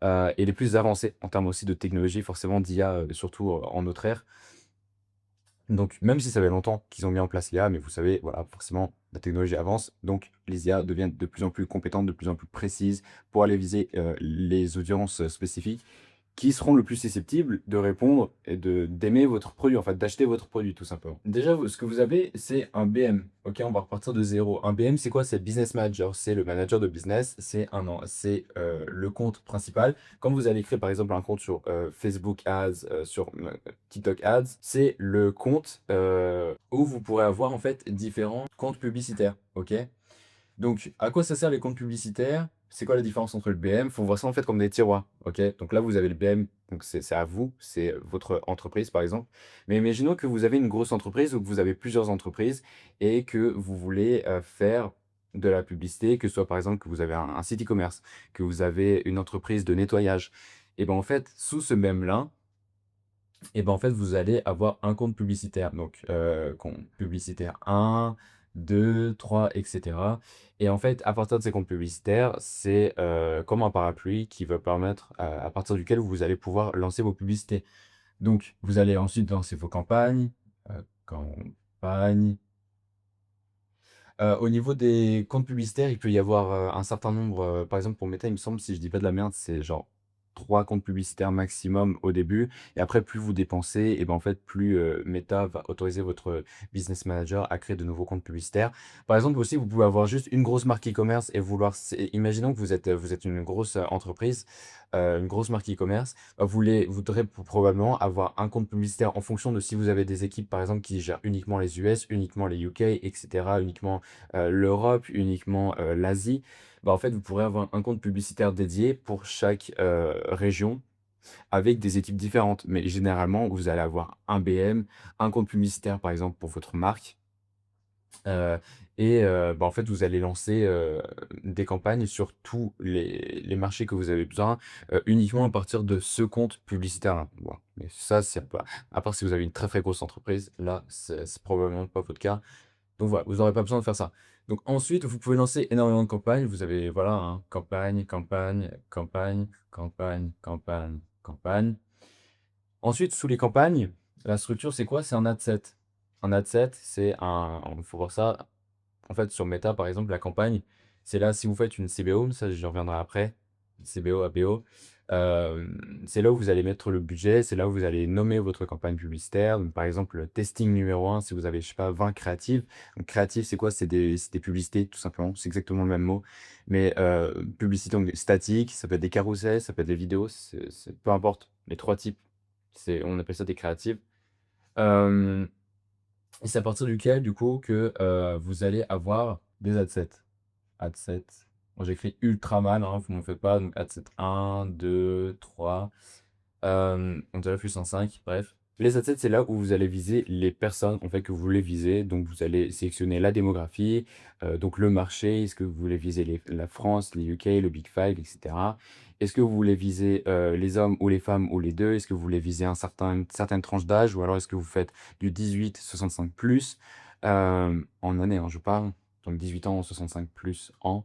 et les plus avancés en termes aussi de technologie, forcément d'IA, surtout en notre ère. Donc, même si ça fait longtemps qu'ils ont mis en place l'IA, mais vous savez, voilà, forcément, la technologie avance, donc les IA deviennent de plus en plus compétentes, de plus en plus précises pour aller viser les audiences spécifiques qui seront le plus susceptibles de répondre et d'aimer votre produit, en fait, d'acheter votre produit, tout simplement. Déjà, ce que vous avez, c'est un BM. Ok, on va repartir de zéro. Un BM, c'est quoi? C'est Business Manager. C'est le manager de business. C'est le compte principal. Quand vous allez créer, par exemple, un compte sur Facebook Ads, sur TikTok Ads, c'est le compte où vous pourrez avoir, en fait, différents comptes publicitaires. Ok? Donc, à quoi ça sert les comptes publicitaires? C'est quoi la différence entre le BM? Faut voir ça en fait comme des tiroirs. Ok? Donc là, vous avez le BM, donc c'est à vous, c'est votre entreprise par exemple. Mais imaginons que vous avez une grosse entreprise ou que vous avez plusieurs entreprises et que vous voulez faire de la publicité, que ce soit par exemple que vous avez un site e-commerce, que vous avez une entreprise de nettoyage. Et ben en fait, sous ce BM-là, et ben en fait, vous allez avoir un compte publicitaire. Donc, compte publicitaire un 2 3 etc. Et en fait, à partir de ces comptes publicitaires, c'est comme un parapluie qui va permettre, à partir duquel vous allez pouvoir lancer vos publicités. Donc, vous allez ensuite lancer vos campagnes. Campagnes. Au niveau des comptes publicitaires, il peut y avoir un certain nombre, par exemple pour Meta, il me semble, si je dis pas de la merde, c'est genre 3 comptes publicitaires maximum au début. Et après, plus vous dépensez, et ben en fait, plus Meta va autoriser votre business manager à créer de nouveaux comptes publicitaires. Par exemple, aussi, vous pouvez avoir juste une grosse marque e-commerce et vouloir. Imaginons que vous êtes une grosse entreprise, une grosse marque e-commerce. Vous voudrez probablement avoir un compte publicitaire en fonction de si vous avez des équipes, par exemple, qui gèrent uniquement les US, uniquement les UK, etc., uniquement l'Europe, uniquement l'Asie, bah, en fait, vous pourrez avoir un compte publicitaire dédié pour chaque région avec des équipes différentes. Mais généralement, vous allez avoir un BM, un compte publicitaire, par exemple, pour votre marque. Heu bah, en fait, vous allez lancer des campagnes sur tous les marchés que vous avez besoin, uniquement à partir de ce compte publicitaire-là. Voilà. Mais ça, c'est pas à part si vous avez une très, très grosse entreprise, là, c'est probablement pas votre cas. Donc voilà, vous n'aurez pas besoin de faire ça. Donc ensuite, vous pouvez lancer énormément de campagnes. Vous avez, voilà, hein, campagne, campagne, campagne, campagne, campagne, campagne. Ensuite, sous les campagnes, la structure, c'est quoi? C'est un ad set. Un ad set, c'est un. Il faut voir ça. En fait, sur Meta, par exemple, la campagne, c'est là, si vous faites une CBO, ça, j'y reviendrai après. CBO, ABO. C'est là où vous allez mettre le budget, c'est là où vous allez nommer votre campagne publicitaire. Donc, par exemple, le testing numéro un, si vous avez, je sais pas, 20 créatives. Donc, créatif, c'est quoi? C'est des publicités, tout simplement. C'est exactement le même mot. Mais publicité donc, statique, ça peut être des carousels, ça peut être des vidéos, peu importe. Les trois types, on appelle ça des créatives. Euh, et c'est à partir duquel, du coup, que vous allez avoir des adsets. Adset. Moi, j'écris ultra mal, hein, vous m'en faites pas. Donc, adset 1, 2, 3. On dirait plus 5, bref. Les adsets, c'est là où vous allez viser les personnes en fait, que vous voulez viser. Donc, vous allez sélectionner la démographie, donc le marché. Est-ce que vous voulez viser la France, les UK, le Big Five, etc. Est-ce que vous voulez viser les hommes ou les femmes ou les deux? Est-ce que vous voulez viser une certaine tranche d'âge? Ou alors est-ce que vous faites du 18-65 plus en année, hein, je parle. Donc 18 ans, 65 plus ans.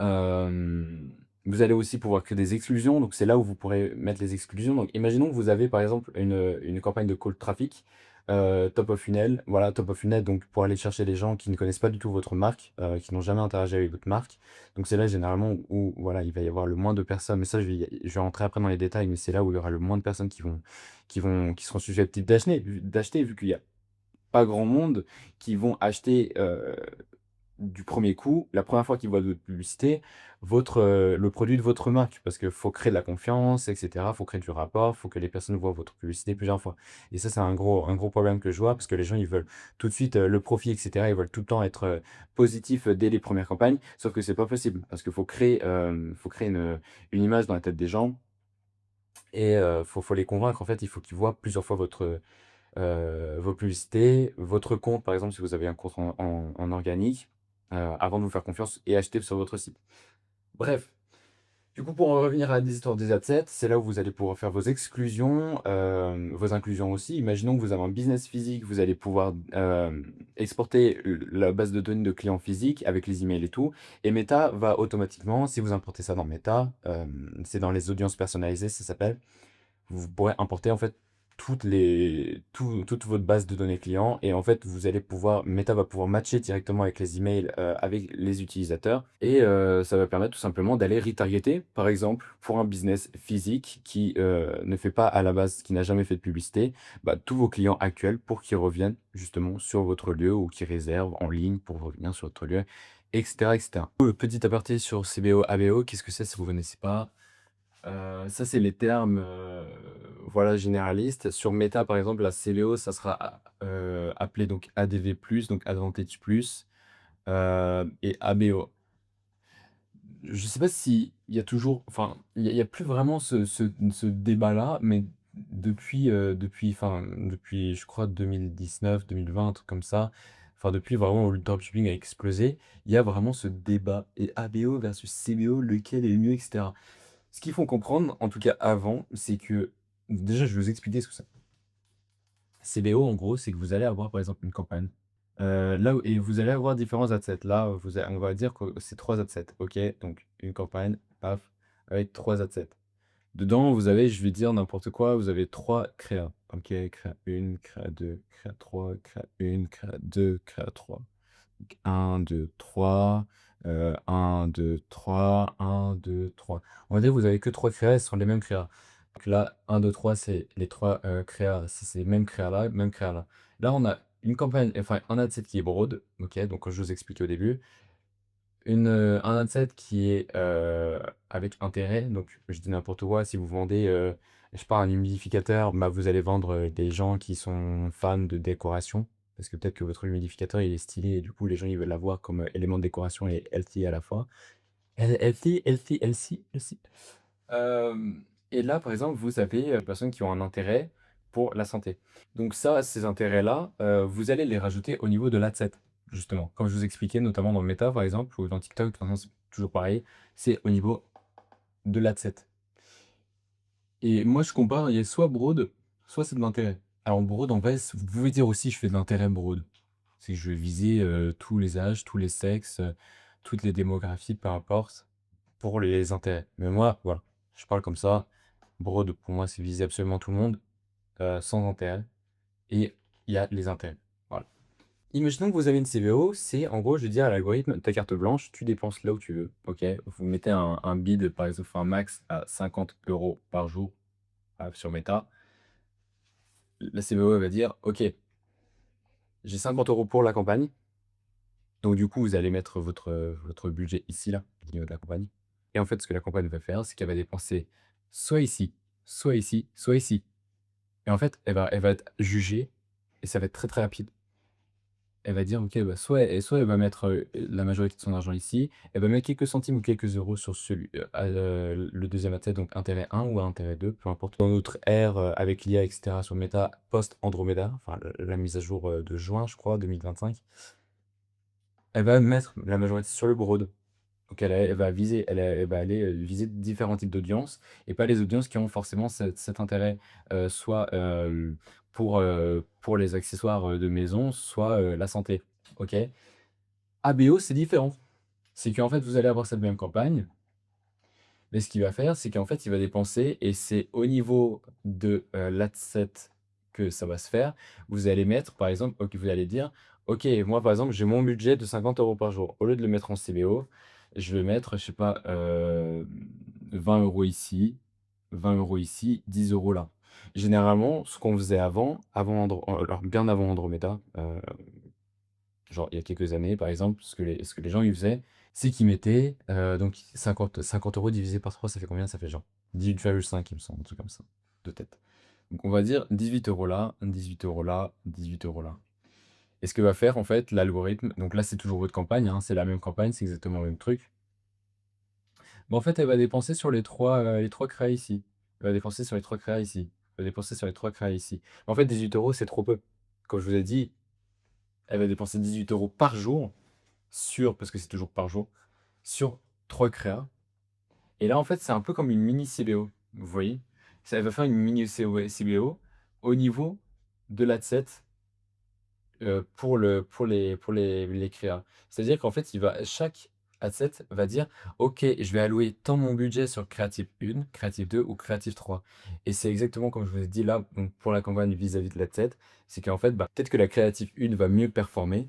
Hem, Vous allez aussi pouvoir créer des exclusions, donc c'est là où vous pourrez mettre les exclusions. Donc imaginons que vous avez par exemple une campagne de cold traffic, top of funnel. Voilà, top of funnel, donc pour aller chercher les gens qui ne connaissent pas du tout votre marque, qui n'ont jamais interagi avec votre marque. Donc c'est là généralement où voilà, il va y avoir le moins de personnes, mais ça je vais rentrer après dans les détails, mais c'est là où il y aura le moins de personnes qui seront susceptibles d'acheter vu qu'il y a pas grand monde qui vont acheter, du premier coup, la première fois qu'ils voient votre publicité, le produit de votre marque. Parce qu'il faut créer de la confiance, et cetera. Il faut créer du rapport, il faut que les personnes voient votre publicité plusieurs fois. Et ça, c'est un gros problème que je vois parce que les gens, ils veulent tout de suite le profit, et cetera. Ils veulent tout le temps être positifs dès les premières campagnes. Sauf que c'est pas possible parce qu'il faut créer une image dans la tête des gens et faut les convaincre. En fait, il faut qu'ils voient plusieurs fois vos publicités, votre compte, par exemple, si vous avez un compte en organique, avant de vous faire confiance et acheter sur votre site. Bref, du coup, pour en revenir à l'histoire des adsets, c'est là où vous allez pouvoir faire vos exclusions, vos inclusions aussi. Imaginons que vous avez un business physique, vous allez pouvoir exporter la base de données de clients physiques avec les emails et tout. Et Meta va automatiquement, si vous importez ça dans Meta, c'est dans les audiences personnalisées, ça s'appelle, vous pourrez importer en fait toute votre base de données clients et en fait, Meta va pouvoir matcher directement avec les emails, avec les utilisateurs et ça va permettre tout simplement d'aller retargeter, par exemple, pour un business physique qui, ne fait pas à la base qui n'a jamais fait de publicité, bah, tous vos clients actuels pour qu'ils reviennent justement sur votre lieu ou qu'ils réservent en ligne pour revenir sur votre lieu et cetera et cetera. Petit aparté sur CBO, ABO, qu'est-ce que c'est si vous ne connaissez pas? Ça, c'est les termes, voilà, généralistes. Sur Meta, par exemple, la CBO, ça sera appelé donc ADV+, donc Advantage+, et ABO. Je sais pas s'il y a toujours enfin, il y a plus vraiment ce débat-là, mais depuis je crois 2019-2020, un truc comme ça, enfin depuis vraiment où le dropshipping a explosé, il y a vraiment ce débat et ABO versus CBO, lequel est le mieux et cetera. Ce qu'il faut comprendre, en tout cas avant, c'est que déjà je vais vous expliquer ce que c'est. CBO en gros, c'est que vous allez avoir par exemple une campagne, là où et vous allez avoir différents adsets. Là, on va dire que c'est 3 adsets, OK? Donc une campagne, paf, avec 3 adsets. Dedans, vous avez, je vais dire n'importe quoi, vous avez 3 créas. OK, créa 1, créa 2, créa 3, créa 1, créa 2, créa 3. Donc 1, 2, 3, 1, 2, 3, 1, 2, 3. On va dire que vous avez que 3 créas, ce sont les mêmes créas. Donc là, 1, 2, 3, c'est les 3 créas, c'est les mêmes créas là, même créa là. Là, on a une campagne, enfin un ad set qui est broad, OK, donc comme je vous expliquais au début. Un ad set qui est avec intérêt, donc je dis n'importe quoi, si vous vendez, je sais pas, un humidificateur, bah, vous allez vendre des gens qui sont fans de décoration, parce que peut-être que votre humidificateur il est stylé et du coup les gens ils veulent l'avoir comme élément de décoration et healthy à la fois. Healthy, healthy, healthy, healthy. Et là, par exemple, vous avez des personnes qui ont un intérêt pour la santé. Donc ça, ces intérêts-là, vous allez les rajouter au niveau de l'adset, justement. Comme je vous expliquais, notamment dans Meta, par exemple, ou dans TikTok, de toute façon, c'est toujours pareil, c'est au niveau de l'adset. Et moi, je compare, il y a soit broad, soit c'est de l'intérêt. Alors broad, en fait, vous pouvez dire aussi, je fais de l'intérêt broad. C'est que je vais viser tous les âges, tous les sexes, toutes les démographies, peu importe, pour les intérêts. Mais moi, voilà, je parle comme ça. Broad, pour moi, c'est viser absolument tout le monde, sans intérêt. Et il y a les intérêts. Voilà. Imaginons que vous avez une CVO, c'est en gros, je vais dire à l'algorithme, ta carte blanche, tu dépenses là où tu veux. Ok, vous mettez un bid, par exemple, un max à 50 euros par jour sur Meta. La CVO elle va dire, ok, j'ai 50 euros pour la campagne. Donc du coup, vous allez mettre votre budget ici, là, au niveau de la campagne. Et en fait, ce que la campagne va faire, c'est qu'elle va dépenser soit ici, soit ici, soit ici. Et en fait, elle va être jugée et ça va être très, très rapide. Elle va dire: «OK, bah, soit elle va mettre, la majorité de son argent ici, elle va mettre quelques centimes ou quelques euros sur le deuxième ad donc intérêt 1 ou intérêt 2, peu importe. Dans notre ère, avec l'IA et cetera sur Meta, post-Andromeda, enfin la mise à jour, de juin, je crois, 2025, elle va mettre la majorité sur le broad. Donc elle va aller, viser différents types d'audiences et pas les audiences qui ont forcément cet intérêt, soit, pour les accessoires, de maison, soit, la santé. OK? ABO, c'est différent. C'est qu'en fait, vous allez avoir cette même campagne, mais ce qu'il va faire, c'est qu'en fait, il va dépenser et c'est au niveau de, l'adset que ça va se faire. Vous allez mettre, par exemple, OK, vous allez dire: «OK, moi, par exemple, j'ai mon budget de 50 euros par jour. Au lieu de le mettre en CBO, je vais mettre, je sais pas, 20 euros ici, 20 euros ici, 10 euros là». Généralement, ce qu'on faisait alors bien avant Andromeda, genre il y a quelques années, par exemple, ce que les gens ils faisaient, c'est qu'ils mettaient, donc 50 euros divisé par 3 ça fait combien? Ça fait genre 18,5 il me semble, un truc comme ça, de tête. Donc on va dire 18 euros là, 18 euros là, 18 euros là. Et ce que va faire en fait l'algorithme, donc là c'est toujours votre campagne, hein, c'est la même campagne, c'est exactement le même truc. Mais en fait, elle va dépenser sur les trois créas ici. Elle va dépenser sur les 3 créas ici. Elle va dépenser sur les 3 créas ici. Mais en fait, 18 euros c'est trop peu. Comme je vous ai dit, elle va dépenser 18 euros par jour parce que c'est toujours par jour, sur 3 créas. Et là, en fait, c'est un peu comme une mini CBO. Vous voyez? Ça va faire une mini CBO au niveau de l'adset pour les créas. C'est-à-dire qu'en fait, ad set va dire: «OK, je vais allouer tant mon budget sur Creative 1, Creative 2 ou Creative 3». Et c'est exactement comme je vous ai dit là, donc pour la campagne vis-à-vis de l'ad set, c'est qu'en fait, bah, peut-être que la Creative 1 va mieux performer,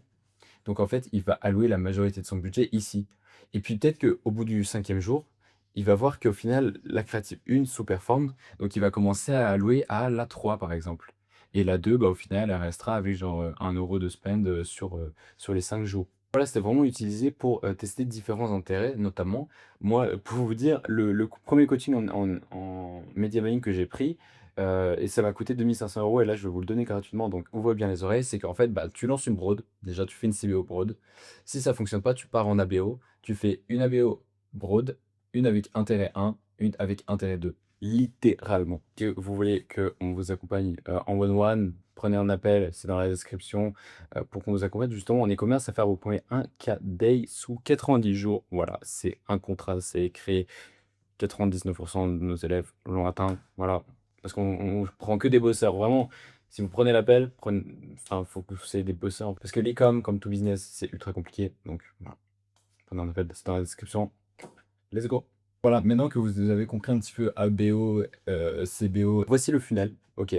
donc en fait, il va allouer la majorité de son budget ici. Et puis peut-être qu'au bout du 5e jour, il va voir qu'au final, la Creative 1 sous-performe, donc il va commencer à allouer à la 3 par exemple. Et la 2, bah, au final, elle restera avec genre 1 € de spend sur les 5 jours. Voilà, c'était vraiment utilisé pour tester différents intérêts, notamment, moi, pour vous dire, le premier coaching en media buying que j'ai pris, et ça m'a coûté 2 500 € et là, je vais vous le donner gratuitement, donc ouvre bien les oreilles. C'est qu'en fait, bah, tu lances une broad. Déjà, tu fais une CBO broad. Si ça fonctionne pas, tu pars en ABO. Tu fais une ABO broad, une avec intérêt 1, une avec intérêt 2. Littéralement. Que vous voulez qu'on vous accompagne en one-one, prenez un appel, c'est dans la description, pour qu'on vous accompagne justement en e-commerce à faire vos premiers 1K day sous 90 jours. Voilà, c'est un contrat, c'est créé. 99% de nos élèves l'ont atteint. Voilà. Parce qu'on prend que des bosseurs. Vraiment, si vous prenez l'appel, enfin, faut que vous soyez des bosseurs. Parce que l'e-com, comme tout business, c'est ultra compliqué. Donc, voilà. Prenez un appel, c'est dans la description. Let's go. Voilà, maintenant que vous avez compris un petit peu ABO, CBO, voici le funnel. Ok.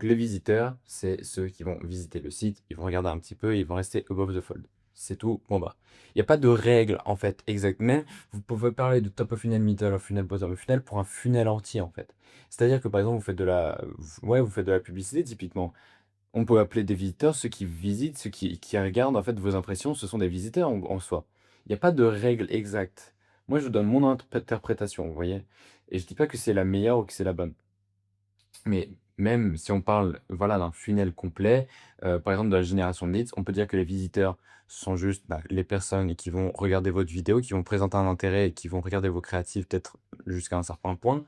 Les visiteurs, c'est ceux qui vont visiter le site, ils vont regarder un petit peu, ils vont rester above the fold. C'est tout. Bon bah, il n'y a pas de règle en fait exacte, mais vous pouvez parler de top of funnel, middle of funnel, bottom of funnel pour un funnel entier en fait. C'est-à-dire que par exemple, vous faites de la publicité typiquement. On peut appeler des visiteurs ceux qui visitent, ceux qui regardent en fait vos impressions, ce sont des visiteurs en soi. Il n'y a pas de règle exacte. Moi, je vous donne mon interprétation, vous voyez. Et je dis pas que c'est la meilleure ou que c'est la bonne. Mais même si on parle, voilà, d'un funnel complet, par exemple de la génération de leads, on peut dire que les visiteurs sont juste, bah, les personnes qui vont regarder votre vidéo, qui vont présenter un intérêt et qui vont regarder vos créatifs peut-être jusqu'à un certain point.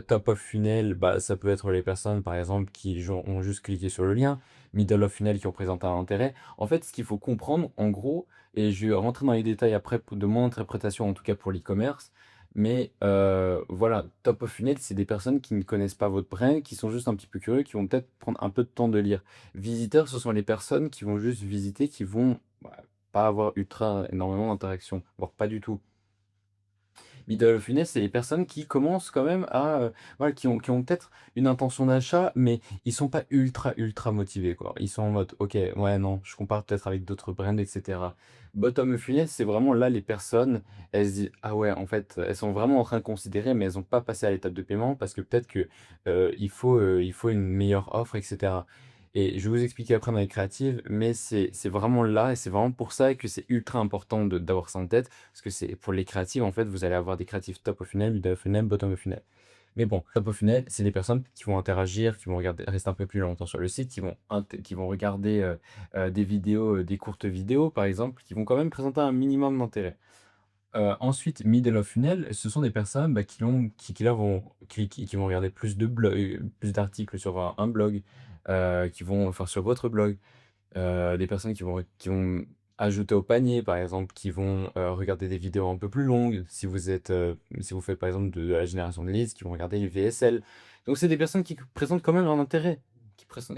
Top of funnel, bah, ça peut être les personnes, par exemple, qui ont juste cliqué sur le lien. Middle of funnel qui ont présenté un intérêt. En fait, ce qu'il faut comprendre, en gros, et je vais rentrer dans les détails après de mon interprétation, en tout cas pour l'e-commerce, mais voilà, top of funnel, c'est des personnes qui ne connaissent pas votre brand, qui sont juste un petit peu curieux, qui vont peut-être prendre un peu de temps de lire. Visiteurs, ce sont les personnes qui vont juste visiter, qui vont, bah, pas avoir ultra énormément d'interactions, voire pas du tout. Middle of funnel, c'est les personnes qui commencent quand même à, voilà, qui ont peut-être une intention d'achat, mais ils sont pas ultra, ultra motivés, quoi. Ils sont en mode: «OK, ouais, non, je compare peut-être avec d'autres brands et cetera». Bottom of funnel, c'est vraiment là les personnes, elles se disent: «Ah ouais, en fait», elles sont vraiment en train de considérer, mais elles ont pas passé à l'étape de paiement parce que peut-être que, il faut une meilleure offre et cetera. Et je vais vous expliquer après dans les créatives, mais c'est vraiment là et c'est vraiment pour ça que c'est ultra important d'avoir ça en tête. Parce que c'est pour les créatives, en fait, vous allez avoir des créatifs top of funnel, middle of funnel, bottom of funnel. Mais bon, top of funnel, c'est des personnes qui vont interagir, qui vont regarder, rester un peu plus longtemps sur le site, qui vont regarder des vidéos, des courtes vidéos, par exemple, qui vont quand même présenter un minimum d'intérêt. Ensuite, middle of funnel, ce sont des personnes bah, qui là vont cliquer, qui vont regarder plus d'articles sur un blog, qui vont, enfin, sur votre blog. Des personnes qui vont ajouter au panier, par exemple, qui vont, regarder des vidéos un peu plus longues. Si vous faites, par exemple, de la génération de leads, qui vont regarder les VSL. Donc c'est des personnes qui présentent quand même un intérêt, qui présent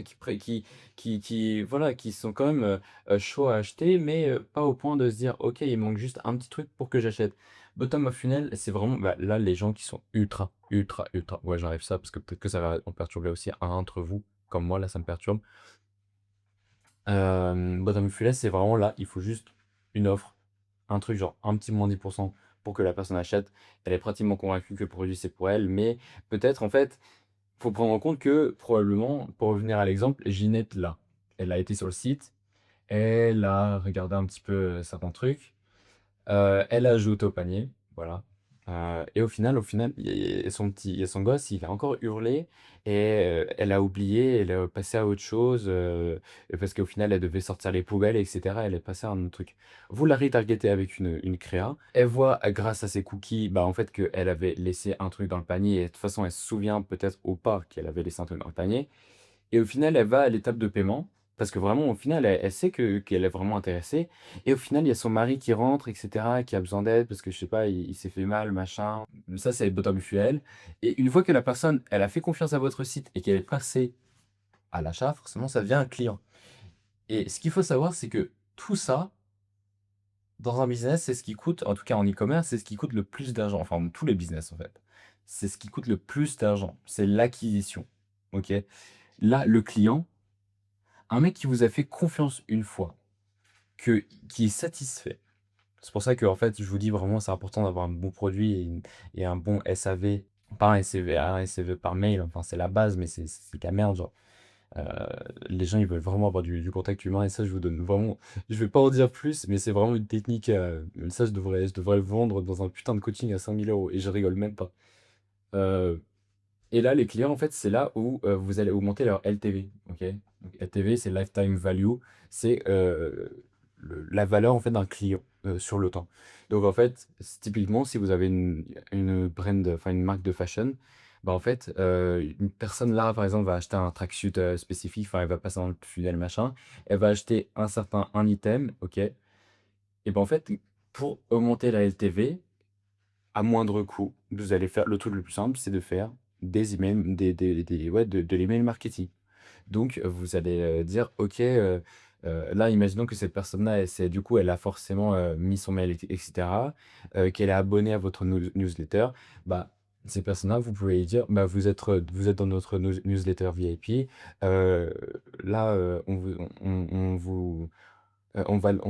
voilà, qui sont quand même, chauds à acheter, mais, pas au point de se dire: «OK, il manque juste un petit truc pour que j'achète». Bottom of funnel, c'est vraiment, bah, là, les gens qui sont ultra, ultra, ultra ouais, j'enlève ça parce que peut-être que ça va en perturber aussi un d'entre vous, comme moi, là, ça me perturbe. Bottom funnel, c'est vraiment là, il faut juste une offre, un truc genre un petit moins 10 pour que la personne achète. Elle est pratiquement convaincue que le produit c'est pour elle, mais peut-être en fait, faut prendre en compte que probablement, pour revenir à l'exemple, Ginette là, elle a été sur le site, elle a regardé un petit peu certains trucs, elle ajoute au panier, voilà. Et au final, il y a son gosse, il a encore hurlé et elle a oublié, elle est passée à autre chose, parce qu'au final, elle devait sortir les poubelles et cetera. Elle est passée à un autre truc. Vous la retargetez avec une créa. Elle voit, grâce à ses cookies, bah, en fait, qu'elle avait laissé un truc dans le panier et de toute façon, elle se souvient peut-être ou pas qu'elle avait laissé un truc dans le panier. Et au final, elle va à l'étape de paiement, parce que vraiment, au final, elle sait qu'elle est vraiment intéressée. Et au final, il y a son mari qui rentre, et cetera, qui a besoin d'aide parce que, je sais pas, il s'est fait mal, machin. Ça, c'est bottom funnel. Et une fois que la personne, elle a fait confiance à votre site et qu'elle est passée à l'achat, forcément, ça devient un client. Et ce qu'il faut savoir, c'est que tout ça, Dans un business, c'est ce qui coûte, en tout cas en e-commerce, c'est ce qui coûte le plus d'argent. Enfin, dans tous les business, en fait. C'est ce qui coûte le plus d'argent. C'est l'acquisition. OK? Là, le client, un mec qui vous a fait confiance une fois, que qui est satisfait. C'est pour ça que en fait, je vous dis vraiment, c'est important d'avoir un bon produit et un bon SAV, pas un SCV, un SCV par mail. Enfin, c'est la base, mais c'est de la merde, genre. Euh, les gens, ils veulent vraiment avoir du contact humain et ça, je vous donne vraiment. Je vais pas en dire plus, mais c'est vraiment une technique. Ça, je devrais le vendre dans un putain de coaching à 5 000 € et je rigole même pas. Euh, et là, les clients, en fait, c'est là où vous allez augmenter leur LTV. Ok? Donc, LTV, c'est Lifetime Value. C'est la valeur en fait d'un client sur le temps. Donc, en fait, typiquement, si vous avez une brand, enfin une marque de fashion, bah, en fait, une personne là, par exemple, va acheter un tracksuit spécifique, enfin, elle va passer dans le tunnel, machin. Elle va acheter un item, ok? Et ben en fait, pour augmenter la LTV, à moindre coût, vous allez faire le truc le plus simple, c'est de faire des emails, ouais, de l'email marketing. Donc, vous allez dire, OK, là, imaginons que cette personne-là, du coup, elle a forcément mis son mail, etc., qu'elle est abonnée à votre newsletter. Bah, ces personnes-là, vous pouvez lui dire, bah, vous êtes dans notre newsletter VIP. euh, Là, on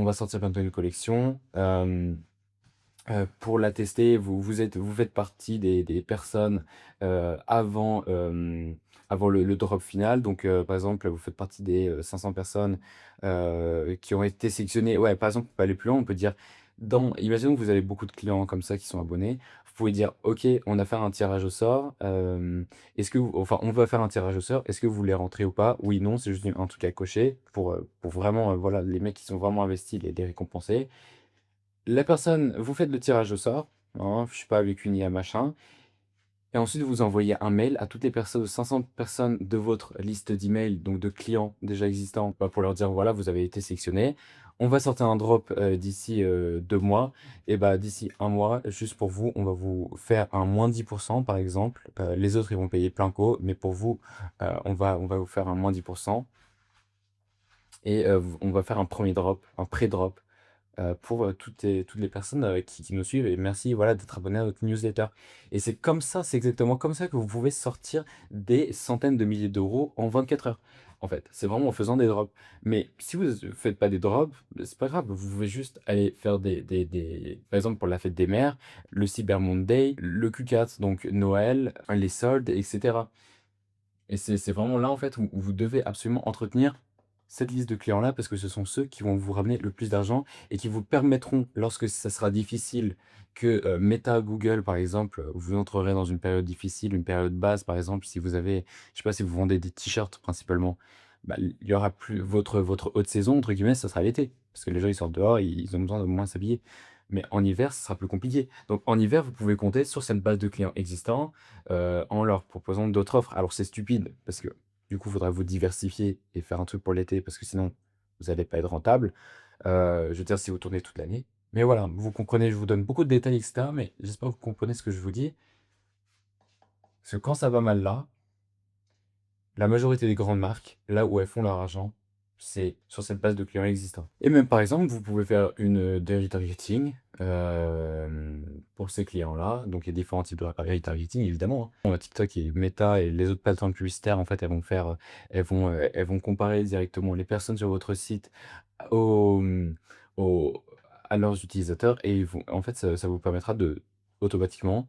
va sortir bientôt une collection. Pour la tester, vous faites partie des personnes avant le drop final. Donc, par exemple, vous faites partie des 500 personnes qui ont été sélectionnées. Ouais, par exemple, on peut aller plus loin, on peut dire, imaginons que vous avez beaucoup de clients comme ça qui sont abonnés. Vous pouvez dire, OK, on a fait un tirage au sort. Enfin, on va faire un tirage au sort. Est-ce que vous voulez rentrer ou pas? Oui, non, c'est juste un truc à cocher pour vraiment, voilà, les mecs qui sont vraiment investis, les récompenser. La personne, vous faites le tirage au sort, hein, je sais pas, avec une IA machin, et ensuite vous envoyez un mail à toutes les personnes, 500 personnes de votre liste d'emails, donc de clients déjà existants, bah, pour leur dire voilà, vous avez été sélectionné. On va sortir un drop d'ici 2 mois, et bah d'ici un mois, juste pour vous, on va vous faire un moins 10% par exemple. Les autres ils vont payer plein pot, mais pour vous, on va vous faire un moins 10%, et on va faire un premier drop, un pré-drop pour toutes les personnes qui nous suivent. Et merci voilà, d'être abonné à notre newsletter. Et c'est comme ça, c'est exactement comme ça que vous pouvez sortir des centaines de milliers d'euros en 24 heures. En fait, c'est vraiment en faisant des drops. Mais si vous ne faites pas des drops, c'est pas grave. Vous pouvez juste aller faire par exemple, pour la fête des mères, le Cyber Monday, le Q4, donc Noël, les soldes, etc. Et c'est vraiment là, en fait, où vous devez absolument entretenir cette liste de clients-là parce que ce sont ceux qui vont vous ramener le plus d'argent et qui vous permettront, lorsque ça sera difficile, que Meta, Google, par exemple, vous entrerez dans une période difficile, une période basse, par exemple, si vous avez, je sais pas, si vous vendez des t-shirts principalement, bah, il y aura plus votre haute saison, entre guillemets, ça sera l'été. Parce que les gens, ils sortent dehors, ils ont besoin de moins s'habiller. Mais en hiver, ce sera plus compliqué. Donc en hiver, vous pouvez compter sur cette base de clients existants en leur proposant d'autres offres. Alors c'est stupide parce que du coup, il faudra vous diversifier et faire un truc pour l'été parce que sinon, vous n'allez pas être rentable. Je veux dire, si vous tournez toute l'année. Mais voilà, vous comprenez, je vous donne beaucoup de détails, etc. Mais j'espère que vous comprenez ce que je vous dis. Parce que quand ça va mal là, la majorité des grandes marques, là où elles font leur argent, c'est sur cette base de clients existants. Et même par exemple, vous pouvez faire une daily targeting pour ces clients-là. Donc il y a différents types de daily targeting, évidemment, hein. TikTok et Meta et les autres plateformes publicitaires, en fait, elles vont comparer directement les personnes sur votre site au, au- à leurs utilisateurs et en fait, ça vous permettra de automatiquement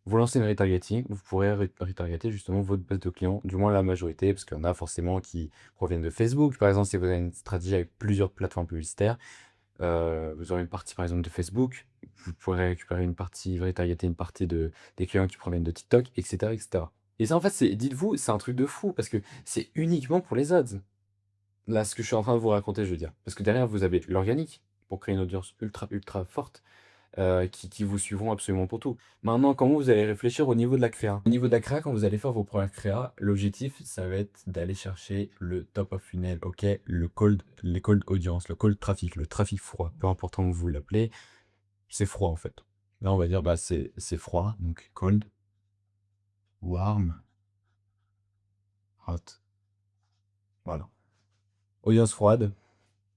vous lancez une retargeting, vous pourrez retargeter justement votre base de clients, du moins la majorité, parce qu'il y en a forcément qui proviennent de Facebook. Par exemple, si vous avez une stratégie avec plusieurs plateformes publicitaires, vous aurez une partie par exemple de Facebook, vous pourrez récupérer une partie, retargeter une partie des clients qui proviennent de TikTok, etc., etc. Et ça, en fait, dites-vous, c'est un truc de fou, parce que c'est uniquement pour les ads. Là, ce que je suis en train de vous raconter, je veux dire. Parce que derrière, vous avez l'organique, pour créer une audience ultra, ultra forte qui vous suivront absolument pour tout. Maintenant, comment vous allez réfléchir au niveau de la créa? Au niveau de la créa, quand vous allez faire vos premières créas, l'objectif, ça va être d'aller chercher le top of funnel, ok? Les cold audience, le cold traffic, le trafic froid, peu importe comment vous l'appelez, c'est froid en fait. Là, on va dire, bah, c'est froid, donc cold, warm, hot. Voilà. Audience froide,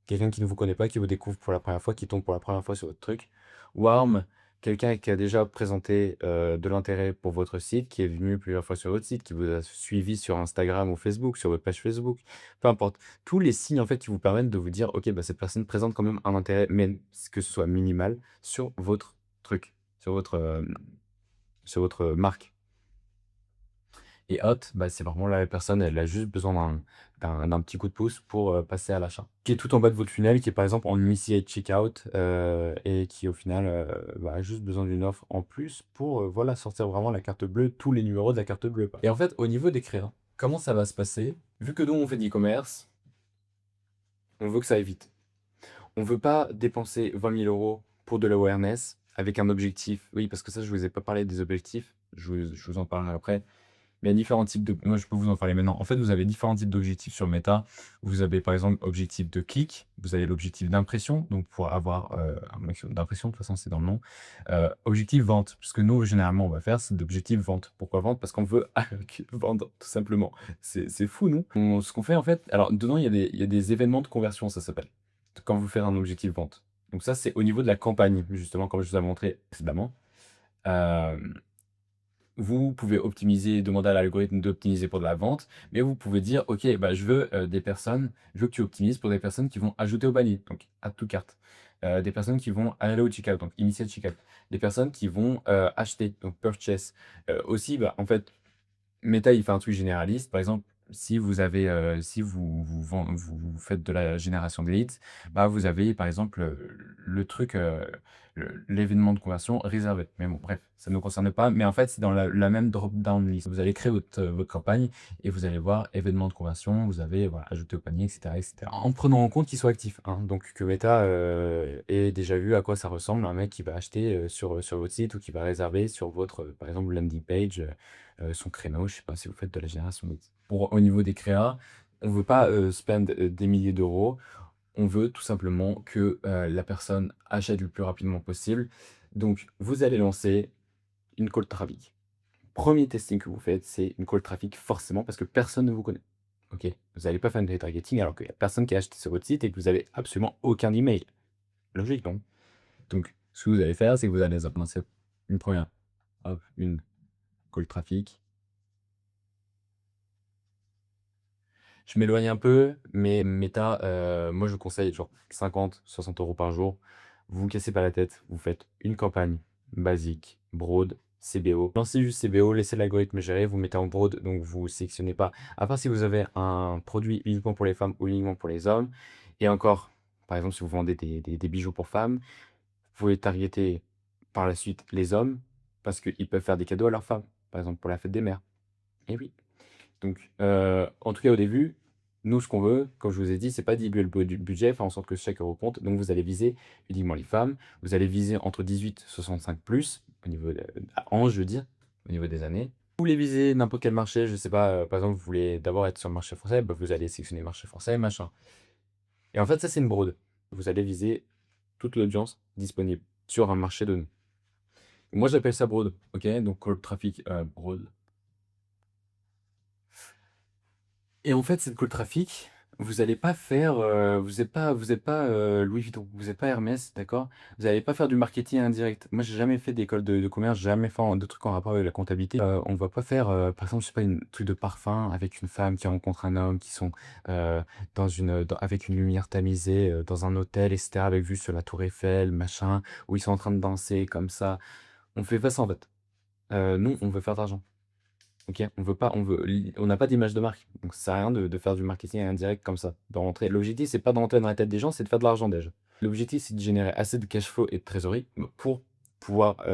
quelqu'un qui ne vous connaît pas, qui vous découvre pour la première fois, qui tombe pour la première fois sur votre truc. Warm, quelqu'un qui a déjà présenté de l'intérêt pour votre site, qui est venu plusieurs fois sur votre site, qui vous a suivi sur Instagram ou Facebook, sur votre page Facebook, peu importe. Tous les signes en fait qui vous permettent de vous dire, ok, bah, cette personne présente quand même un intérêt, mais que ce soit minimal, sur votre truc, sur votre marque. Et hot, bah, c'est vraiment la personne, elle a juste besoin d'un petit coup de pouce pour passer à l'achat. Qui est tout en bas de votre funnel, qui est par exemple en initiate checkout et qui au final bah, a juste besoin d'une offre en plus pour voilà, sortir vraiment la carte bleue, tous les numéros de la carte bleue. Et en fait, au niveau des créas, comment ça va se passer? Vu que nous on fait de l'e-commerce, on veut que ça aille vite. On veut pas dépenser 20 000 € pour de l'awareness avec un objectif. Oui, parce que ça, je vous ai pas parlé des objectifs. Je vous en parlerai après. Mais il y a différents types de. Moi, je peux vous en parler maintenant. En fait, vous avez différents types d'objectifs sur Meta. Vous avez par exemple objectif de clic. Vous avez l'objectif d'impression. Donc, pour avoir un maximum d'impression, de toute façon, c'est dans le nom. Objectif vente. Parce que nous, généralement, on va faire, c'est d'objectif vente. Pourquoi vente? Parce qu'on veut vendre, tout simplement. C'est fou, nous. Ce qu'on fait, en fait. Alors, dedans, il y a des événements de conversion, ça s'appelle. Quand vous faites un objectif vente. Donc, ça, c'est au niveau de la campagne, justement, comme je vous ai montré précédemment. Euh, vous pouvez optimiser, demander à l'algorithme d'optimiser pour de la vente, mais vous pouvez dire, OK, bah, je veux des personnes, je veux que tu optimises pour des personnes qui vont ajouter au panier, donc add to cart. Des personnes qui vont aller au checkout, donc initial checkout. Des personnes qui vont acheter, donc purchase. Aussi, bah, en fait, Meta, il fait un truc généraliste. Par exemple, si vous avez, si vous faites de la génération de leads, bah, vous avez par exemple le truc, l'événement de conversion réservé. Mais bon, bref, ça ne nous concerne pas. Mais en fait, c'est dans la même drop-down list. Vous allez créer votre campagne et vous allez voir événement de conversion, vous avez voilà, ajouté au panier, etc., etc. En prenant en compte qu'il soit actif. Hein. Donc que Meta ait déjà vu à quoi ça ressemble un mec qui va acheter sur votre site ou qui va réserver sur votre, par exemple, landing page son créneau. Je sais pas si vous faites de la génération de leads. Au niveau des créas, on veut pas spend des milliers d'euros. On veut tout simplement que la personne achète le plus rapidement possible. Donc, vous allez lancer une call traffic. Premier testing que vous faites, c'est une call traffic forcément parce que personne ne vous connaît. Ok, vous n'allez pas faire de retargeting alors qu'il n'y a personne qui a acheté sur votre site et que vous n'avez absolument aucun email. Logique, non? Donc, ce que vous allez faire, c'est que vous allez lancer une première, hop, une call traffic. Je m'éloigne un peu, mais Meta, moi je vous conseille genre 50-60 € par jour. Vous vous cassez pas la tête, vous faites une campagne basique, broad, CBO. Lancez juste CBO, laissez l'algorithme gérer, vous mettez en broad, donc vous sélectionnez pas. À part si vous avez un produit uniquement pour les femmes ou uniquement pour les hommes. Et encore, par exemple, si vous vendez des bijoux pour femmes, vous pouvez targeter par la suite les hommes, parce qu'ils peuvent faire des cadeaux à leurs femmes, par exemple pour la fête des mères. Et oui. Donc, en tout cas, au début, nous, ce qu'on veut, comme je vous ai dit, c'est pas diluer le budget, faire en sorte que chaque euro compte. Donc, vous allez viser uniquement les femmes. Vous allez viser entre 18 et 65 plus, au niveau ans, je veux dire, au niveau des années. Vous voulez viser n'importe quel marché, je sais pas, par exemple, vous voulez d'abord être sur le marché français, bah, vous allez sélectionner le marché français, machin. Et en fait, ça, c'est une broad. Vous allez viser toute l'audience disponible sur un marché donné. Moi, j'appelle ça broad, ok? Donc, call traffic broad. Et en fait, cette call traffic, vous allez pas faire, vous êtes pas Louis Vuitton, vous êtes pas Hermès, d'accord? Vous allez pas faire du marketing indirect. Moi, j'ai jamais fait d'école de commerce, j'ai jamais fait de trucs en rapport avec la comptabilité. On va pas faire, par exemple, je sais pas, une truc de parfum avec une femme qui rencontre un homme, qui sont avec une lumière tamisée dans un hôtel, etc., avec vue sur la Tour Eiffel, machin, où ils sont en train de danser comme ça. On fait pas ça en fait. Nous, on veut faire de l'argent. OK, on n'a pas d'image de marque, donc ça sert à rien de faire du marketing indirect comme ça, de rentrer l'objectif, c'est pas de rentrer dans la tête des gens, c'est de faire de l'argent déjà. L'objectif, c'est de générer assez de cash flow et de trésorerie pour pouvoir,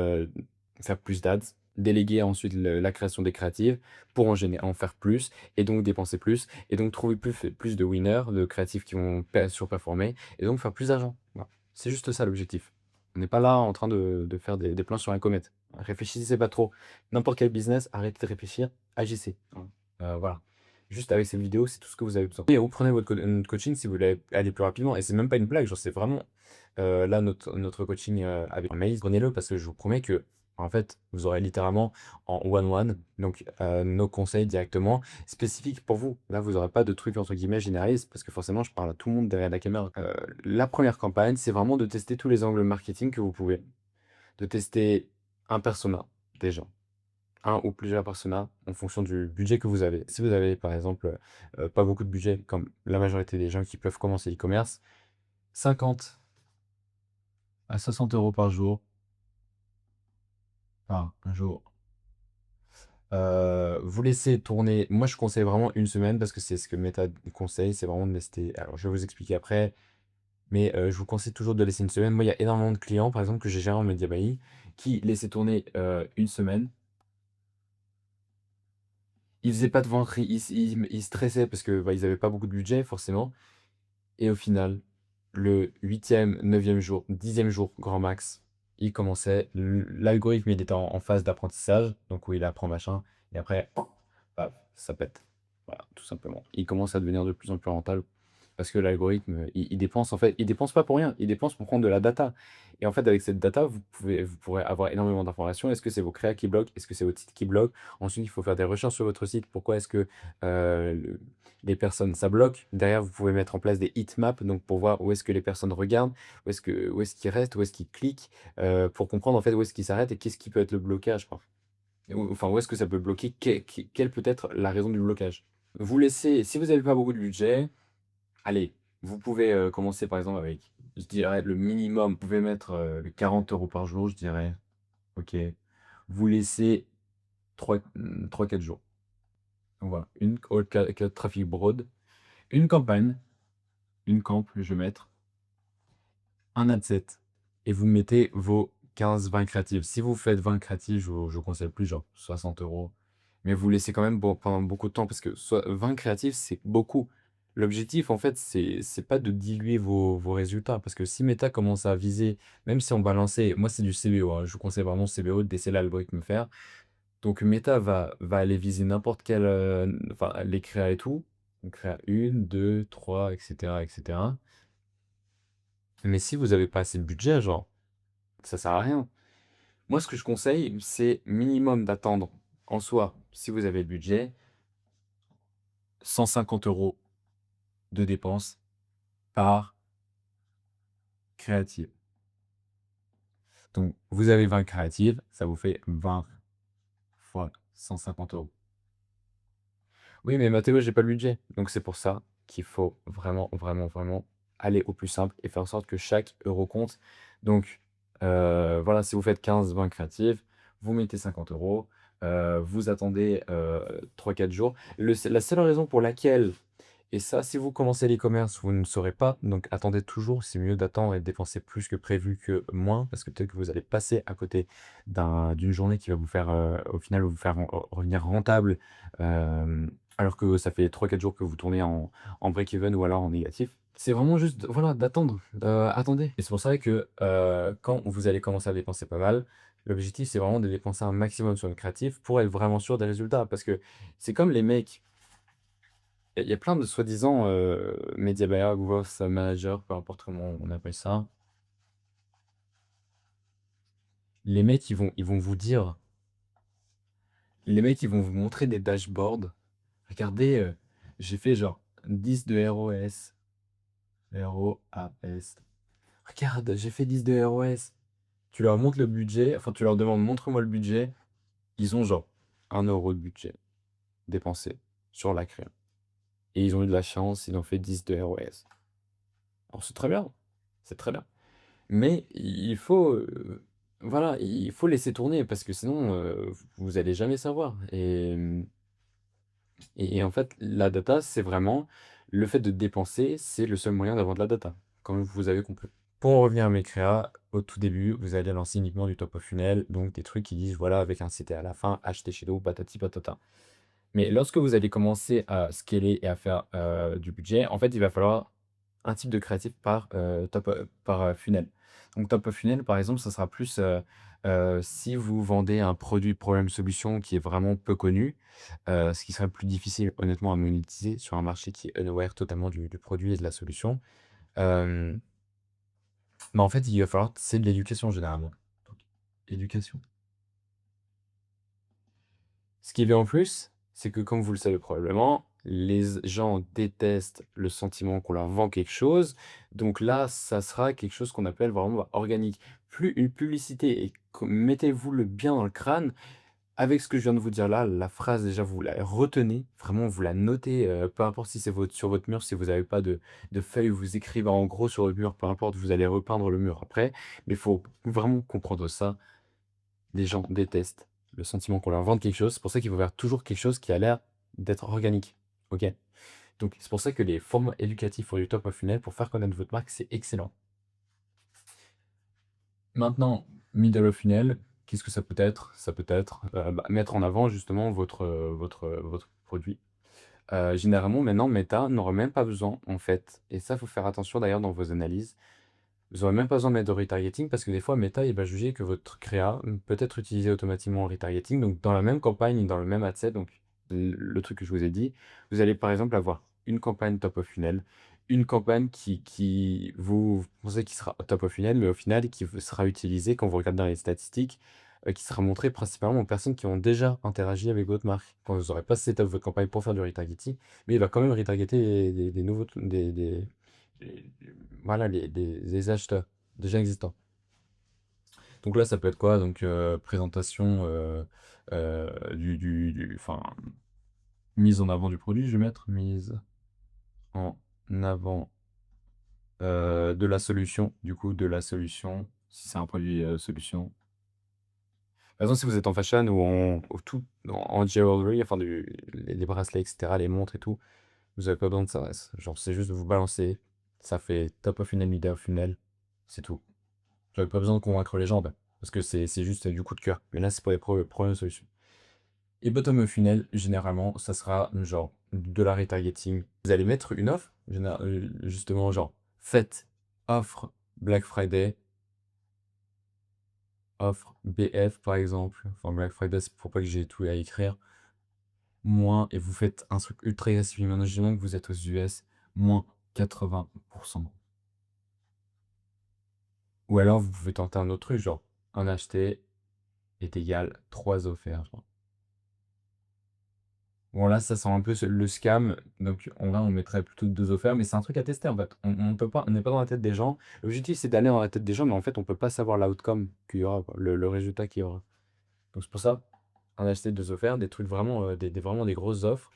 faire plus d'ads, déléguer ensuite la création des créatives pour en faire plus et donc dépenser plus et donc trouver plus de winners, de créatifs qui vont surperformer et donc faire plus d'argent. Voilà. C'est juste ça l'objectif. On n'est pas là en train de faire des plans sur un comète. Réfléchissez pas trop. N'importe quel business, arrêtez de réfléchir, agissez. Hein. Voilà. Juste avec ces vidéos, c'est tout ce que vous avez besoin. Et vous prenez notre coaching si vous voulez aller plus rapidement. Et c'est même pas une blague, genre c'est vraiment là notre coaching avec un mail. Prenez-le parce que je vous promets que En fait, vous aurez littéralement en one-one, donc nos conseils directement spécifiques pour vous. Là, vous n'aurez pas de trucs entre guillemets généralistes parce que forcément, je parle à tout le monde derrière la caméra. La première campagne, c'est vraiment de tester tous les angles marketing que vous pouvez. De tester un persona déjà, un ou plusieurs personas en fonction du budget que vous avez. Si vous avez par exemple pas beaucoup de budget, comme la majorité des gens qui peuvent commencer e-commerce, 50 à 60 euros par jour, par jour. Vous laissez tourner. Moi, je conseille vraiment une semaine parce que c'est ce que Meta conseille, c'est vraiment de laisser. Alors, je vais vous expliquer après, mais je vous conseille toujours de laisser une semaine. Moi, il y a énormément de clients, par exemple, que j'ai géré en Media Buying, qui laissaient tourner une semaine. Ils faisaient pas de vente, ils stressaient parce que bah, ils avaient pas beaucoup de budget, forcément. Et au final, le huitième, neuvième jour, 10e jour, grand max, il commençait. L'algorithme, il était en phase d'apprentissage, donc où il apprend machin. Et après, paf, ça pète. Voilà, tout simplement. Il commence à devenir de plus en plus rentable parce que l'algorithme, il dépense en fait, il dépense pas pour rien, il dépense pour prendre de la data. Et en fait, avec cette data, vous pourrez avoir énormément d'informations. Est-ce que c'est vos créas qui bloquent? Est-ce que c'est votre site qui bloque? Ensuite, il faut faire des recherches sur votre site. Pourquoi est-ce que les personnes, ça bloque? Derrière, vous pouvez mettre en place des heatmaps, donc pour voir où est-ce que les personnes regardent, où est-ce qu'ils restent, où est-ce qu'ils cliquent, pour comprendre en fait où est-ce qu'ils s'arrêtent et qu'est-ce qui peut être le blocage, quoi. Enfin, où est-ce que ça peut bloquer? Quelle peut être la raison du blocage? Vous laissez, si vous n'avez pas beaucoup de budget, allez, vous pouvez commencer par exemple avec, je dirais, le minimum. Vous pouvez mettre 40 euros par jour, je dirais. Ok. Vous laissez 3-4 jours. Donc voilà, une traffic broad, une campagne, une camp, je vais mettre un ad set. Et vous mettez vos 15-20 créatives. Si vous faites 20 créatives, je vous conseille plus, genre 60 euros. Mais vous laissez quand même pendant beaucoup de temps parce que 20 créatifs, c'est beaucoup. L'objectif, en fait, c'est pas de diluer vos résultats. Parce que si Meta commence à viser, même si on balançait, moi c'est du CBO, hein, je vous conseille vraiment CBO, de laisser l'algorithme faire. Donc Meta va aller viser n'importe quel, enfin les créas et tout. On créa une, deux, trois, etc., etc. Mais si vous avez pas assez de budget, genre, ça sert à rien. Moi, ce que je conseille, c'est minimum d'attendre en soi, si vous avez le budget, 150 euros de dépenses par créative. Donc, vous avez 20 créatives, ça vous fait 20 fois 150 euros. Oui, mais Mathéo, j'ai pas le budget. Donc, c'est pour ça qu'il faut vraiment, vraiment, vraiment aller au plus simple et faire en sorte que chaque euro compte. Donc, voilà, si vous faites 15-20 créatives, vous mettez 50 euros, vous attendez 3-4 jours. La seule raison pour laquelle, et ça, si vous commencez l'e-commerce, vous ne saurez pas. Donc, attendez toujours. C'est mieux d'attendre et de dépenser plus que prévu que moins. Parce que peut-être que vous allez passer à côté d'une journée qui va vous faire, au final, vous faire revenir rentable. euh, alors que ça fait 3-4 jours que vous tournez en break-even ou alors en négatif. C'est vraiment juste, voilà, d'attendre. Attendez. Et c'est pour ça que quand vous allez commencer à dépenser pas mal, l'objectif, c'est vraiment de dépenser un maximum sur le créatif pour être vraiment sûr des résultats. Parce que c'est comme les mecs. Il y a plein de soi-disant media buyer, growth manager, peu importe comment on appelle ça. Les mecs, ils vont vous dire, les mecs, ils vont vous montrer des dashboards. Regardez, j'ai fait genre 10 de ROS. ROAS. Regarde, j'ai fait 10 de ROS. Tu leur montres le budget, enfin, tu leur demandes, montre-moi le budget. Ils ont genre 1 euro de budget dépensé sur la créa. Et ils ont eu de la chance, ils ont fait 10 de ROS. Alors, c'est très bien. C'est très bien. Mais il faut, voilà, il faut laisser tourner parce que sinon, vous allez jamais savoir. Et en fait, la data, c'est vraiment le fait de dépenser, c'est le seul moyen d'avoir de la data, comme vous avez compris. Pour en revenir à mes créas, au tout début, vous allez lancer uniquement du top of funnel, donc des trucs qui disent, voilà, avec un CT à la fin, acheter chez nous, patati patata. Mais lorsque vous allez commencer à scaler et à faire du budget, en fait, il va falloir un type de créatif par funnel. Donc, top of funnel, par exemple, ça sera plus si vous vendez un produit problème-solution qui est vraiment peu connu, ce qui serait plus difficile, honnêtement, à monétiser sur un marché qui est unaware totalement du produit et de la solution. Euh, mais en fait, il va falloir, c'est de l'éducation généralement. Donc, éducation. Ce qui vient en plus, c'est que comme vous le savez probablement, les gens détestent le sentiment qu'on leur vend quelque chose. Donc là, ça sera quelque chose qu'on appelle vraiment organique. Plus une publicité et mettez-vous le bien dans le crâne. Avec ce que je viens de vous dire là, la phrase déjà vous la retenez, vraiment vous la notez, peu importe si c'est sur votre mur, si vous n'avez pas de feuilles où vous écrivez en gros sur le mur, peu importe, vous allez repeindre le mur après. Mais il faut vraiment comprendre ça. Les gens détestent le sentiment qu'on leur vende quelque chose. C'est pour ça qu'il faut faire toujours quelque chose qui a l'air d'être organique. OK? Donc c'est pour ça que les formats éducatifs pour du top of funnel, pour faire connaître votre marque, c'est excellent. Maintenant, middle of funnel, qu'est-ce que ça peut être? Ça peut être, mettre en avant justement votre produit. Généralement maintenant Meta n'aura même pas besoin en fait et ça, faut faire attention d'ailleurs dans vos analyses. Vous aurez même pas besoin de mettre de retargeting parce que des fois Meta, il va juger que votre créa peut être utilisé automatiquement en retargeting. Donc dans la même campagne, dans le même ad set, donc le truc que je vous ai dit, vous allez par exemple avoir une campagne top of funnel, une campagne qui vous pensez qui sera top of funnel, mais au final qui sera utilisée quand vous regardez dans les statistiques, qui sera montrée principalement aux personnes qui ont déjà interagi avec votre marque. Quand vous aurez pas set up votre campagne pour faire du retargeting, mais il va quand même retargeter des nouveaux, les- voilà, les acheteurs déjà existants. Donc là, ça peut être quoi? Donc, présentation, enfin, mise en avant du produit, je vais mettre mise en avant de la solution, du coup, de la solution, si c'est un produit solution. Par exemple, si vous êtes en fashion ou en jewelry, enfin, les bracelets, etc., les montres et tout, vous n'avez pas besoin de ça. Genre, c'est juste de vous balancer, ça fait top of funnel, middle of funnel, c'est tout. J'avais pas besoin de convaincre les gens, parce que c'est juste du coup de cœur. Mais là, c'est pour les problèmes de solutions. Et bottom of funnel, généralement, ça sera genre de la retargeting. Vous allez mettre une offre, justement, genre, faites offre Black Friday, offre BF par exemple. Enfin, Black Friday, c'est pour pas que j'ai tout à écrire. Moins, et vous faites un truc ultra agressif. Imaginons que vous êtes aux US, moins 80%. Ou alors, vous pouvez tenter un autre truc, genre, un acheté est égal 3 offerts. Genre. Bon, là, ça sent un peu le scam. Donc, on mettrait plutôt 2 offerts, mais c'est un truc à tester en fait. On peut pas, on n'est pas dans la tête des gens. L'objectif, c'est d'aller dans la tête des gens, mais en fait, on peut pas savoir l'outcome qu'il y aura, quoi, le résultat qu'il y aura. Donc, c'est pour ça, on a acheté 2 offerts, des trucs vraiment, vraiment des grosses offres,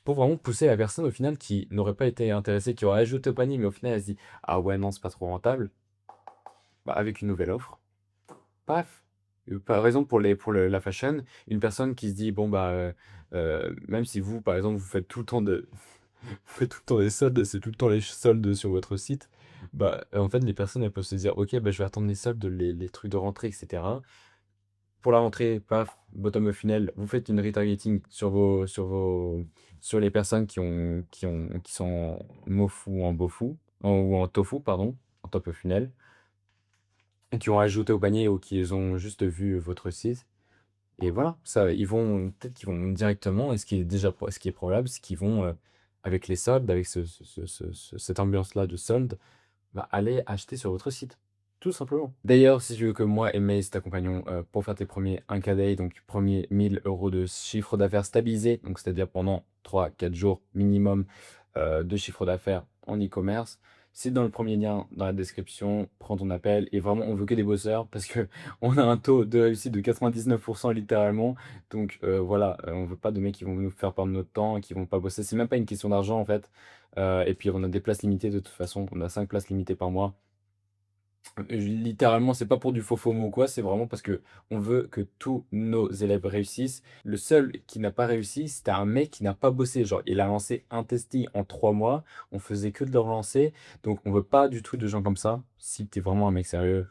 pour vraiment pousser la personne au final qui n'aurait pas été intéressée, qui aurait ajouté au panier, mais au final, elle se dit, ah ouais, non, c'est pas trop rentable. Bah, avec une nouvelle offre. Paf! Par exemple, la fashion, une personne qui se dit: «Bon, bah, même si vous, par exemple, vous faites tout le temps vous faites tout le temps des soldes, c'est tout le temps les soldes sur votre site», bah, en fait, les personnes, elles peuvent se dire: «OK, bah, je vais attendre les soldes, les trucs de rentrée et cetera». Pour la rentrée, paf, bottom of funnel, vous faites une retargeting sur les personnes qui sont en MOFU ou en BOFU, ou en TOFU, pardon, en top of funnel, et qui ont ajouté au panier ou qui ont juste vu votre site. Et voilà, ça, peut-être qu'ils vont directement, et ce qui est probable, c'est qu'ils vont, avec les soldes, avec cette ambiance-là de soldes, bah, aller acheter sur votre site. Tout simplement. D'ailleurs, si tu veux que moi et Maze t'accompagnons pour faire tes premiers 1K day, donc premier 1 000 € de chiffre d'affaires stabilisé, donc c'est-à-dire pendant 3 4 jours minimum de chiffre d'affaires en e-commerce, c'est dans le premier lien dans la description. Prends ton appel et vraiment, on veut que des bosseurs parce que on a un taux de réussite de 99% littéralement. Donc voilà, on veut pas de mecs qui vont nous faire perdre notre temps, qui vont pas bosser. C'est même pas une question d'argent en fait. Et puis on a des places limitées de toute façon. On a 5 places limitées par mois. Littéralement, c'est pas pour du faux FOMO ou quoi, c'est vraiment parce que on veut que tous nos élèves réussissent. Le seul qui n'a pas réussi, c'était un mec qui n'a pas bossé. Genre, il a lancé un testing en 3 mois, on faisait que de le relancer. Donc, on veut pas du tout de gens comme ça. Si tu es vraiment un mec sérieux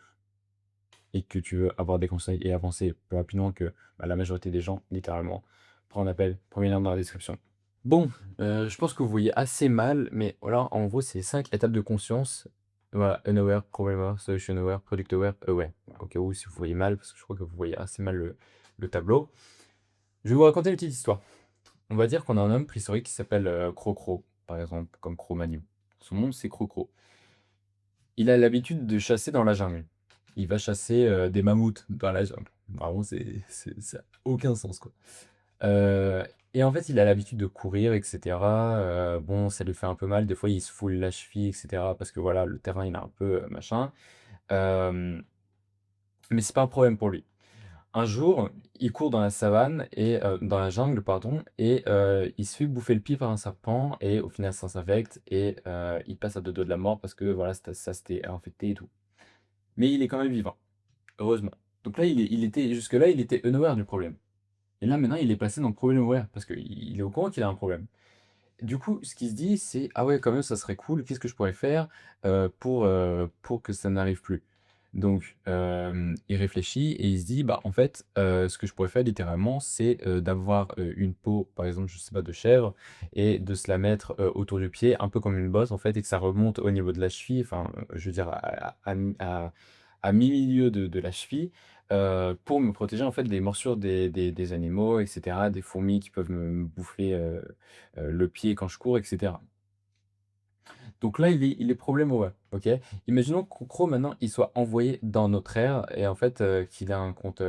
et que tu veux avoir des conseils et avancer plus rapidement que la majorité des gens, littéralement, prends un appel, premier lien dans la description. Bon, je pense que vous voyez assez mal, mais voilà, en gros, c'est 5 étapes de conscience. Voilà, unaware, problem aware, solution aware, product aware, aware. Au cas où, si vous voyez mal, parce que je crois que vous voyez assez mal le tableau. Je vais vous raconter une petite histoire. On va dire qu'on a un homme préhistorique qui s'appelle Crocro, par exemple, comme Cro-Magnon. Son nom, c'est Crocro. Il a l'habitude de chasser dans la jungle. Il va chasser des mammouths dans la jungle. Vraiment, ça a aucun sens, quoi. Heu et en fait, il a l'habitude de courir et cetera, bon, ça lui fait un peu mal. Des fois, il se foule la cheville et cetera parce que voilà, le terrain, il est un peu, machin. Hem, mais c'est pas un problème pour lui. Un jour, il court dans la savane et dans la jungle, pardon et il se fait bouffer le pied par un serpent et au final, ça s'infecte et il passe à 2 doigts de la mort parce que voilà, ça s'était infecté et tout. Mais il est quand même vivant, heureusement. Donc là, il était jusque-là, il était unaware du problème et là, maintenant, il est passé dans le problem aware parce qu'il est au courant qu'il a un problème. Du coup, ce qu'il se dit, c'est: «Ah ouais, quand même, ça serait cool. Qu'est-ce que je pourrais faire, pour que ça n'arrive plus?» Donc, il réfléchit et il se dit: «Bah, en fait, ce que je pourrais faire littéralement, c'est, d'avoir, une peau, par exemple, je sais pas, de chèvre et de se la mettre, autour du pied, un peu comme une bosse, en fait, et que ça remonte au niveau de la cheville, enfin, je veux dire à mi-milieu de la cheville, pour me protéger, en fait, des morsures des animaux et cetera, des fourmis qui peuvent me bouffer, le pied quand je cours et cetera. Donc là, il est problème aware, OK? Imaginons que Cro maintenant, il soit envoyé dans notre ère et en fait, qu'il a un compte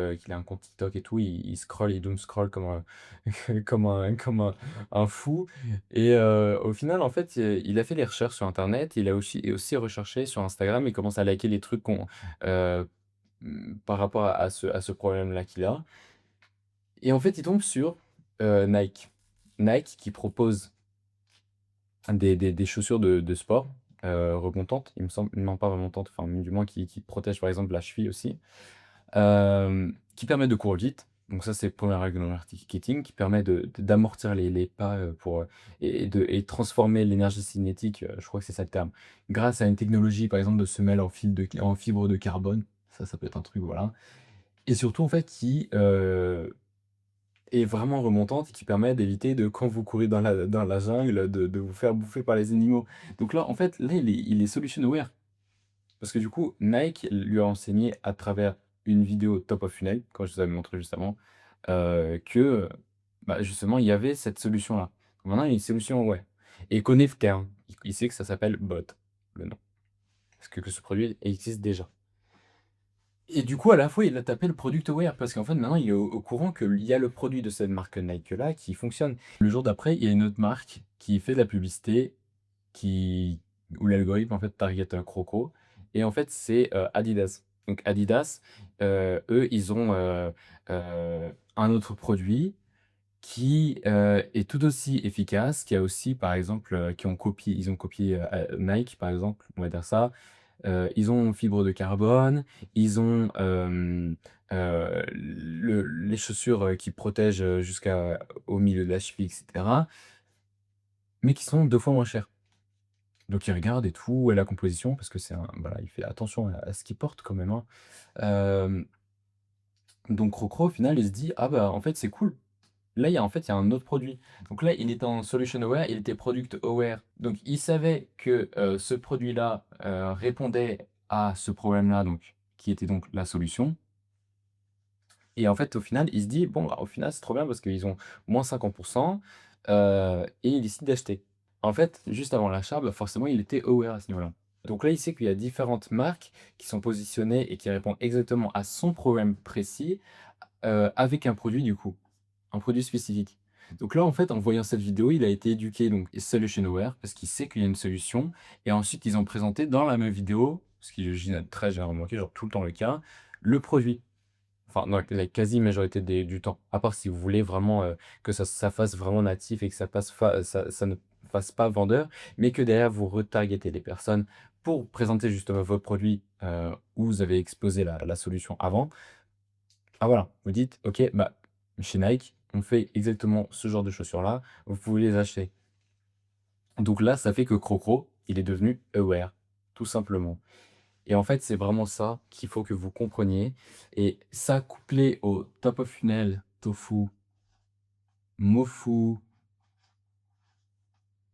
TikTok et tout, il scrolle, il doom scroll comme un comme un fou et au final, en fait, il a fait des recherches sur internet, il a aussi recherché sur Instagram, il commence à liker les trucs heu, par rapport à ce problème-là qu'il a et en fait, il tombe sur, Nike. Nike qui propose des chaussures de sport, remontantes, il me semble. Non, pas remontantes, enfin, du moins qui protègent, par exemple, la cheville aussi, qui permettent de courir vite. Donc ça, c'est première règle de marketing qui permet d'amortir les pas, et transformer l'énergie cinétique, je crois que c'est ça le terme, grâce à une technologie, par exemple, de semelle en fibre de carbone. Ça peut être un truc, voilà et surtout, en fait, est vraiment remontante et qui permet d'éviter de quand vous courez dans la jungle, de vous faire bouffer par les animaux. Donc là, en fait, là, il est solution aware. Parce que du coup, Nike lui a enseigné à travers une vidéo top of funnel, quand je vous avais montré juste avant, que, bah, justement, il y avait cette solution-là. Maintenant, il y a une solution aware et il connaît le terme. Il sait que ça s'appelle bot, le nom. Parce que ce produit existe déjà. Et du coup, à la fois, il a tapé le product aware parce qu'en fait, maintenant, il est au courant qu'il y a le produit de cette marque Nike-là qui fonctionne. Le jour d'après, il y a une autre marque qui fait de la publicité qui où l'algorithme, en fait, target un croco et en fait, c'est, Adidas. Donc Adidas, eux, ils ont, un autre produit qui, est tout aussi efficace, qui a aussi, par exemple, ils ont copié, Nike, par exemple, on va dire ça. Ils ont fibre de carbone, ils ont, les chaussures, qui protègent, jusqu'au milieu de la cheville et cetera, mais qui sont 2 fois moins chères. Donc il regarde et tout et la composition parce que c'est un voilà, il fait attention à ce qu'il porte quand même, hein. Hem, donc Crocro au final, il se dit: «Ah bah, en fait, c'est cool». Là, il y a un autre produit. Donc là, il était en solution aware, il était product aware. Donc il savait que, ce produit-là, répondait à ce problème-là, donc qui était donc la solution et en fait, au final, il se dit: «Bon, bah, au final, c'est trop bien parce qu'ils ont moins 50%, et il décide d'acheter. En fait, juste avant l'achat, bah, forcément, il était aware à ce niveau-là. Donc là, il sait qu'il y a différentes marques qui sont positionnées et qui répondent exactement à son problème précis, avec un produit du coup, un produit spécifique. Donc là, en fait, en voyant cette vidéo, il a été éduqué donc solution aware parce qu'il sait qu'il y a une solution et ensuite ils ont présenté dans la même vidéo, ce qui je très généralement remarqué, genre tout le temps le cas, le produit. Enfin, dans la quasi-majorité du temps. À part si vous voulez vraiment, que ça fasse vraiment natif et que ça ne fasse pas vendeur, mais que derrière vous retargetez les personnes pour présenter justement votre produit, où vous avez exposé la solution avant. Ah voilà, vous dites: «OK, bah, chez Nike, on fait exactement ce genre de chaussures-là, vous pouvez les acheter». Donc là, ça fait que Crocro, il est devenu aware, tout simplement. Et en fait, c'est vraiment ça qu'il faut que vous compreniez et ça couplé au top of funnel, tofu, mofu,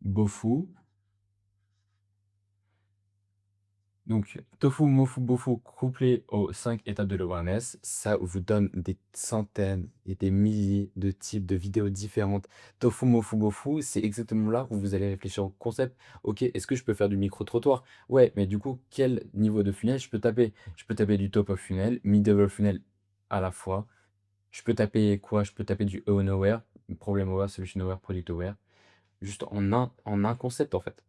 bofu. Donc tofu, mofu, bofu couplé aux 5 étapes de l'awareness, ça vous donne des centaines et des milliers de types de vidéos différentes. Tofu, mofu, bofu, c'est exactement là où vous allez réfléchir au concept. OK, est-ce que je peux faire du micro-trottoir? Ouais, mais du coup, quel niveau de funnel je peux taper? Je peux taper du top of funnel, middle of funnel à la fois. Je peux taper quoi? Je peux taper du Own Aware, Problem Aware, Solution Aware, Product Aware, juste en un concept, en fait.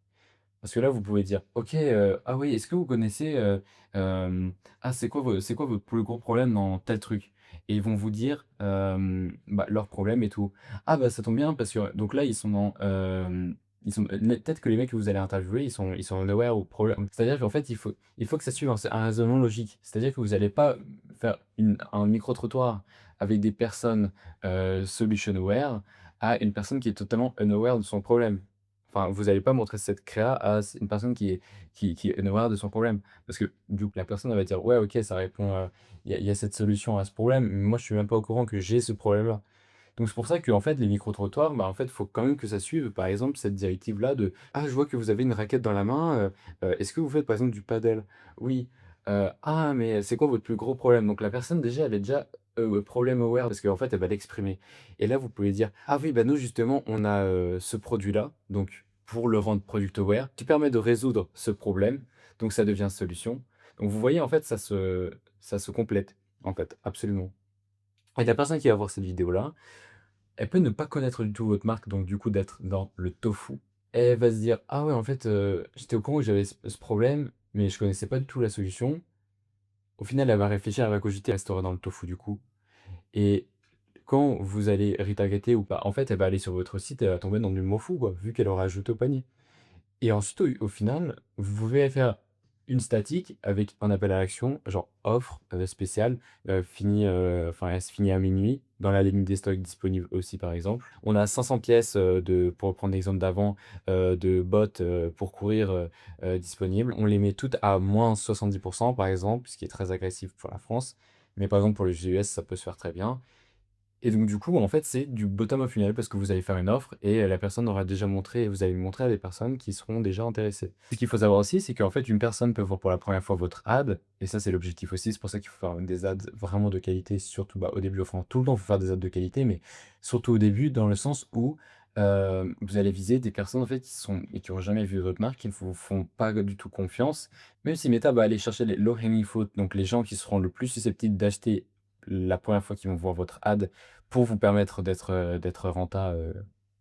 Parce que là, vous pouvez dire: «OK, ah oui, est-ce que vous connaissez, ah c'est quoi votre plus gros problème dans tel truc?» Et ils vont vous dire, bah, leur problème et tout. Ah bah, ça tombe bien parce que donc là, ils sont dans, ils sont peut-être que les mecs que vous allez interviewer, ils sont aware au problème. C'est-à-dire qu'en fait, il faut que ça suive un raisonnement logique. C'est-à-dire que vous allez pas faire un micro-trottoir avec des personnes, solution aware à une personne qui est totalement unaware de son problème. Enfin, vous allez pas montrer cette créa à une personne qui est unaware de son problème. Parce que du coup, la personne elle va dire: «Ouais, OK, ça répond, il y a cette solution à ce problème, mais moi je suis même pas au courant que j'ai ce problème-là». Donc c'est pour ça qu'en fait, les micro-trottoirs, bah, en fait, il faut quand même que ça suive, par exemple, cette directive-là de: «Ah, je vois que vous avez une raquette dans la main, est-ce que vous faites, par exemple, du padel?» «Oui». «Ah, mais c'est quoi votre plus gros problème?» Donc la personne, déjà, elle est déjà, problem aware parce qu'en fait, elle va l'exprimer et là, vous pouvez dire: «Ah oui, bah, nous, justement, on a, ce produit-là, donc pour le rendre product aware, qui permet de résoudre ce problème, donc ça devient solution». Donc vous voyez, en fait, ça se complète, en fait, absolument et la personne qui va voir cette vidéo-là, elle peut ne pas connaître du tout votre marque, donc du coup d'être dans le tofu. Et elle va se dire: «Ah ouais, en fait, j'étais au courant que j'avais ce problème, mais je connaissais pas du tout la solution». Au final, elle va réfléchir, elle va cogiter, elle restera dans le tofu du coup. Et quand vous allez retargeter ou pas, en fait, elle va aller sur votre site, elle va tomber dans du mofu quoi, vu qu'elle aura ajouté au panier. Et ensuite, au final, vous pouvez faire une statique avec un appel à l'action, genre offre, spéciale, fini, enfin, elle se finit à minuit dans la limite des stocks disponibles aussi, par exemple. On a 500 pièces, pour reprendre l'exemple d'avant, de bots, pour courir, disponibles. On les met toutes à moins 70 par exemple, ce qui est très agressif pour la France. Mais par exemple, pour les US, ça peut se faire très bien. Et donc du coup, en fait, c'est du bottom of funnel parce que vous allez faire une offre et la personne aura déjà montré vous allez le montrer à des personnes qui seront déjà intéressées. Ce qu'il faut savoir aussi, c'est qu'en fait, une personne peut voir pour la première fois votre ad et ça, c'est l'objectif aussi. C'est pour ça qu'il faut faire des ads vraiment de qualité, surtout, bah, au début. Enfin, tout le temps, il faut faire des ads de qualité, mais surtout au début, dans le sens où, vous allez viser des personnes, en fait, qui ont jamais vu votre marque, qui ne vous font pas du tout confiance. Même si Meta va aller chercher les low hanging fruit, donc les gens qui seront le plus susceptibles d'acheter la première fois qu'ils vont voir votre ad pour vous permettre d'être renta,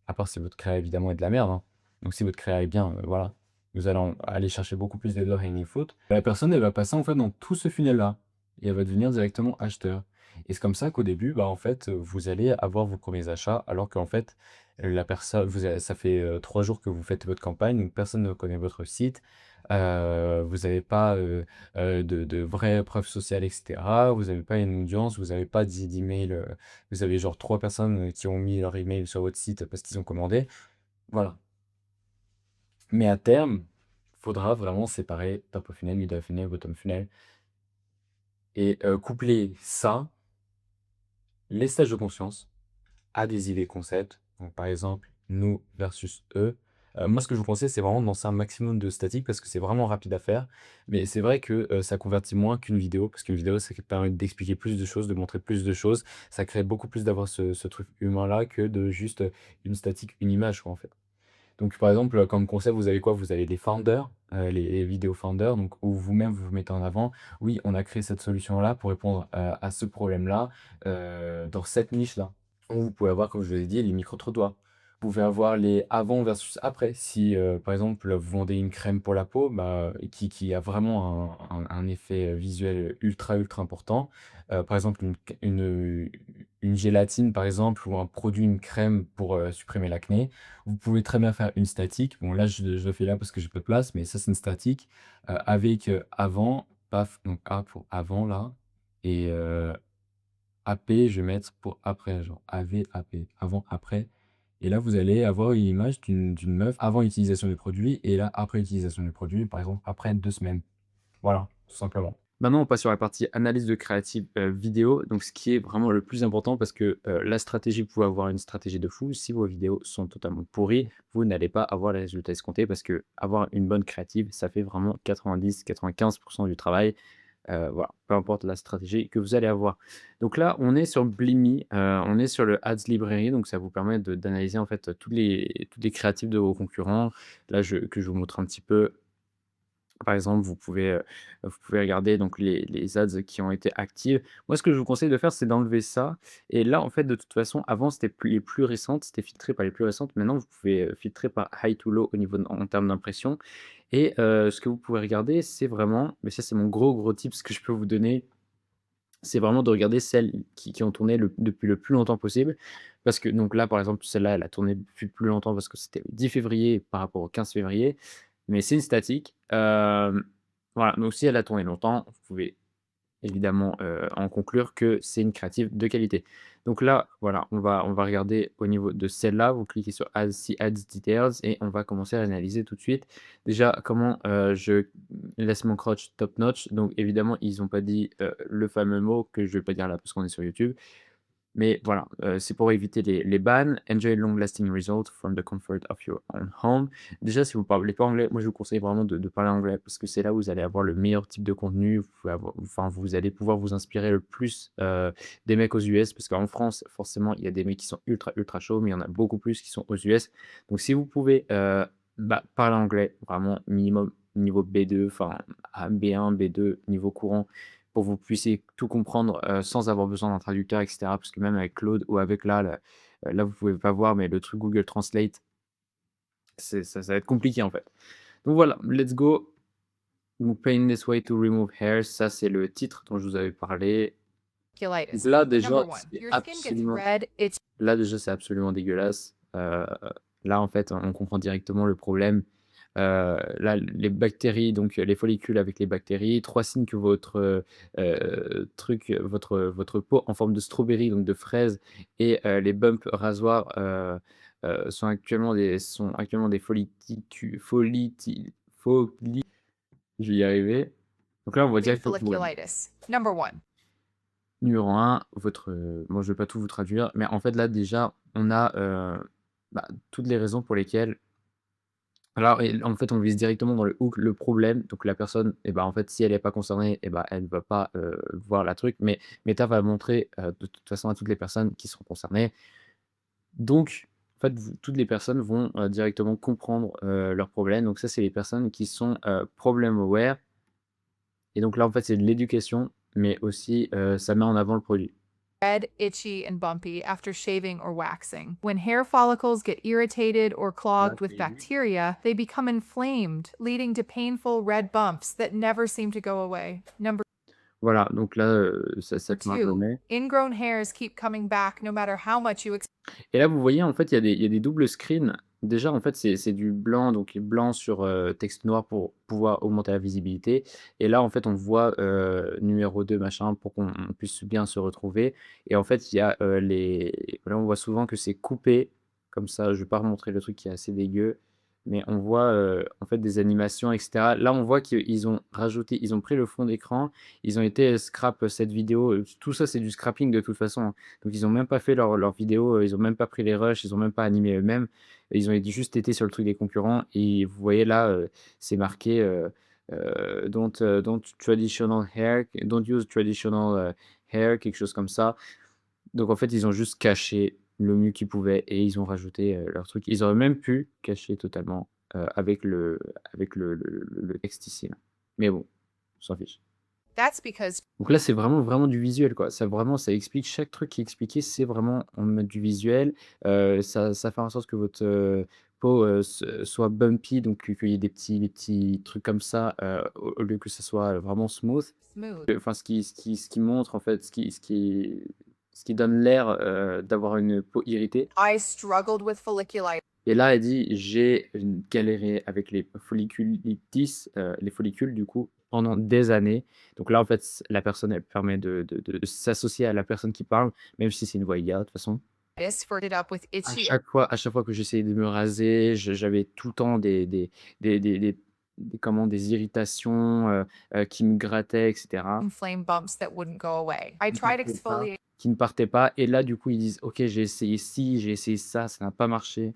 à part si votre créa évidemment est de la merde, hein. Donc si votre créa est bien, voilà, vous allez aller chercher beaucoup plus de low hanging fruit. La personne, elle va passer en fait dans tout ce funnel-là et elle va devenir directement acheteur et c'est comme ça qu'au début, bah, en fait, vous allez avoir vos premiers achats alors qu'en fait, la personne ça fait, 3 jours que vous faites votre campagne, donc personne ne connaît votre site. Vous n'avez pas, de vraies preuves sociales et cetera. Vous n'avez pas une audience, vous n'avez pas d'email, vous avez genre 3 personnes, qui ont mis leur email sur votre site parce qu'ils ont commandé. Voilà. Mais à terme, faudra vraiment séparer top of funnel, middle of funnel, bottom funnel et coupler ça, les stages de conscience, à des idées concepts. Donc par exemple, nous versus eux. Moi, ce que je vous conseille, c'est vraiment de lancer un maximum de statique parce que c'est vraiment rapide à faire. Mais c'est vrai que, ça convertit moins qu'une vidéo, parce qu'une vidéo, ça permet d'expliquer plus de choses, de montrer plus de choses. Ça crée beaucoup plus d'avoir ce truc humain-là que de juste, une statique, une image, quoi, en fait. Donc par exemple, comme concept, vous avez quoi? Vous avez les founders, les vidéos founders, donc où vous-même vous vous mettez en avant. Oui, on a créé cette solution-là pour répondre, à ce problème-là, dans cette niche-là. Ou vous pouvez avoir, comme je vous l'ai dit, les micro-trottoirs. Vous pouvez avoir les avant versus après. Si, par exemple, vous vendez une crème pour la peau, bah, qui a vraiment un effet, visuel ultra, ultra important. Par exemple, une gélatine, par exemple, ou un produit, une crème pour, supprimer l'acné. Vous pouvez très bien faire une statique. Bon là, je le fais là parce que j'ai pas de place, mais ça, c'est une statique, avec, avant, paf, donc A pour avant là et AP, je vais mettre pour après, genre AV, AP, avant, après et là, vous allez avoir une image d'une meuf avant utilisation du produit et là, après utilisation du produit, par exemple, après 2 semaines. Voilà, tout simplement. Maintenant, on passe sur la partie analyse de créative, vidéo, donc ce qui est vraiment le plus important parce que, la stratégie, vous pouvez avoir une stratégie de fou. Si vos vidéos sont totalement pourries, vous n'allez pas avoir les résultats escomptés parce que avoir une bonne créative, ça fait vraiment 90-95 du travail. Voilà, peu importe la stratégie que vous allez avoir. Donc là, on est sur Blimy, on est sur le Ads Library, donc ça vous permet d'analyser en fait tous les créatifs de vos concurrents. Là, que je vous montre un petit peu Par exemple, vous pouvez regarder donc les ads qui ont été actives. Moi, ce que je vous conseille de faire, c'est d'enlever ça et là, en fait, de toute façon, avant, c'était plus les plus récentes, c'était filtré par les plus récentes. Maintenant, vous pouvez, filtrer par high to low au niveau en termes d'impression et ce que vous pouvez regarder, c'est vraiment mais ça, c'est mon gros tips que je peux vous donner, c'est vraiment de regarder celles qui ont tourné depuis le plus longtemps possible. Parce que donc là, par exemple, celle-là, elle a tourné depuis plus longtemps parce que c'était le 10 février par rapport au 15 février, mais c'est une statique. Voilà, donc si elle a tourné longtemps, vous pouvez évidemment, en conclure que c'est une créative de qualité. Donc là, voilà, on va regarder au niveau de celle-là, vous cliquez sur Ads see Ads Details et on va commencer à analyser tout de suite. Déjà, comment, je laisse mon crotch top notch, donc évidemment, ils ont pas dit, le fameux mot que je vais pas dire là parce qu'on est sur YouTube. Mais voilà, c'est pour éviter les bans. Enjoy long lasting results from the comfort of your own home. Déjà, si vous parlez pas anglais, moi je vous conseille vraiment de parler anglais parce que c'est là où vous allez avoir le meilleur type de contenu. Vous pouvez enfin, vous allez pouvoir vous inspirer le plus des mecs aux US parce qu'en France, forcément, il y a des mecs qui sont ultra chauds, mais il y en a beaucoup plus qui sont aux US. Donc, si vous pouvez parler anglais, vraiment minimum niveau B2, enfin B1, B2, niveau courant, pour que vous puissiez tout comprendre, sans avoir besoin d'un traducteur et cetera. Parce que même avec Claude ou avec là vous pouvez pas voir, mais le truc Google Translate, ça va être compliqué en fait. Donc voilà, let's go. Donc Paint this way to remove hairs, ça c'est le titre dont je vous avais parlé. Donc Folliculitis. là Number déjà, one, c'est your skin gets absolument red, itchy, là déjà c'est absolument dégueulasse. Là en fait, on comprend directement le problème. Là, les bactéries, donc les follicules avec les bactéries, 3 signes que votre, votre peau en forme de strawberry, donc de fraise et les bumps rasoirs, sont actuellement des je vais y arriver. Donc là, on voit direct le problème. folliculitis. Number one, Numéro un, votre, bon, je vais pas tout vous traduire, mais en fait, là, déjà, on a, toutes les raisons pour lesquelles alors et en fait, on vise directement dans le hook le problème, donc la personne et ben, en fait, si elle est pas concernée et ben, elle va pas, voir la truc, mais Meta va montrer, de toute façon à toutes les personnes qui sont concernées. Donc en fait, vous toutes les personnes vont, directement comprendre, leurs problèmes. Donc ça, c'est les personnes qui sont, problem aware et donc là, en fait, c'est de l'éducation, mais aussi, ça met en avant le produit. red, itchy, and bumpy after shaving or waxing. When hair follicles get irritated or clogged with bacteria, they become inflamed, leading to painful red bumps that never seem to go away. Number Voilà, donc là, ça te marque le two, nez. ingrown hairs keep coming back no matter how much you Et là, vous voyez, en fait, il y a des doubles screens. Déjà, en fait, c'est du blanc, donc blanc sur texte noir pour pouvoir augmenter la visibilité. Et là, en fait, on voit numéro 2 machin, pour qu'on puisse bien se retrouver. Et en fait, il y a là, on voit souvent que c'est coupé. Comme ça, je vais pas remontrer le truc qui est assez dégueu. Mais on voit en fait des animations, etc. Là, on voit qu'ils ont rajouté, ils ont pris le fond d'écran, ils ont été scrap cette vidéo. Tout ça, c'est du scrapping de toute façon, hein. Donc ils ont même pas fait leur vidéo, ils ont même pas pris les rushs, ils ont même pas animé eux-mêmes. Ils ont juste été sur le truc des concurrents et vous voyez là, c'est marqué, don't traditional hair, don't use traditional, hair, quelque chose comme ça. Donc en fait, ils ont juste caché le mieux qu'ils pouvaient et ils ont rajouté, leur truc. Ils auraient même pu cacher totalement, avec le texte ici là. Mais bon, on s'en fiche. That's because Donc là, c'est vraiment du visuel, quoi. Ça explique chaque truc qui est expliqué, c'est vraiment en mode du visuel. Ça fait en sorte que votre, peau, soit bumpy, donc qu'il y ait des petits trucs comme ça, au lieu que ça soit vraiment smooth. smooth. Enfin, ce qui montre, en fait, ce qui donne l'air, d'avoir une peau irritée. I struggled with folliculitis Et là, elle dit: «J'ai, galéré avec les folliculitis, les follicules du coup, pendant des années». Donc là, en fait, la personne, elle permet de s'associer à la personne qui parle, même si c'est une voix IA de toute façon. spurted up with À itchy chaque fois que j'essayais de me raser, j'avais tout le temps des irritations, qui me grattaient et cetera. inflamed bumps that wouldn't go away. I tried exfoliating Qui ne partaient pas et là, du coup, ils disent: «OK, j'ai essayé ci, j'ai essayé ça n'a pas marché».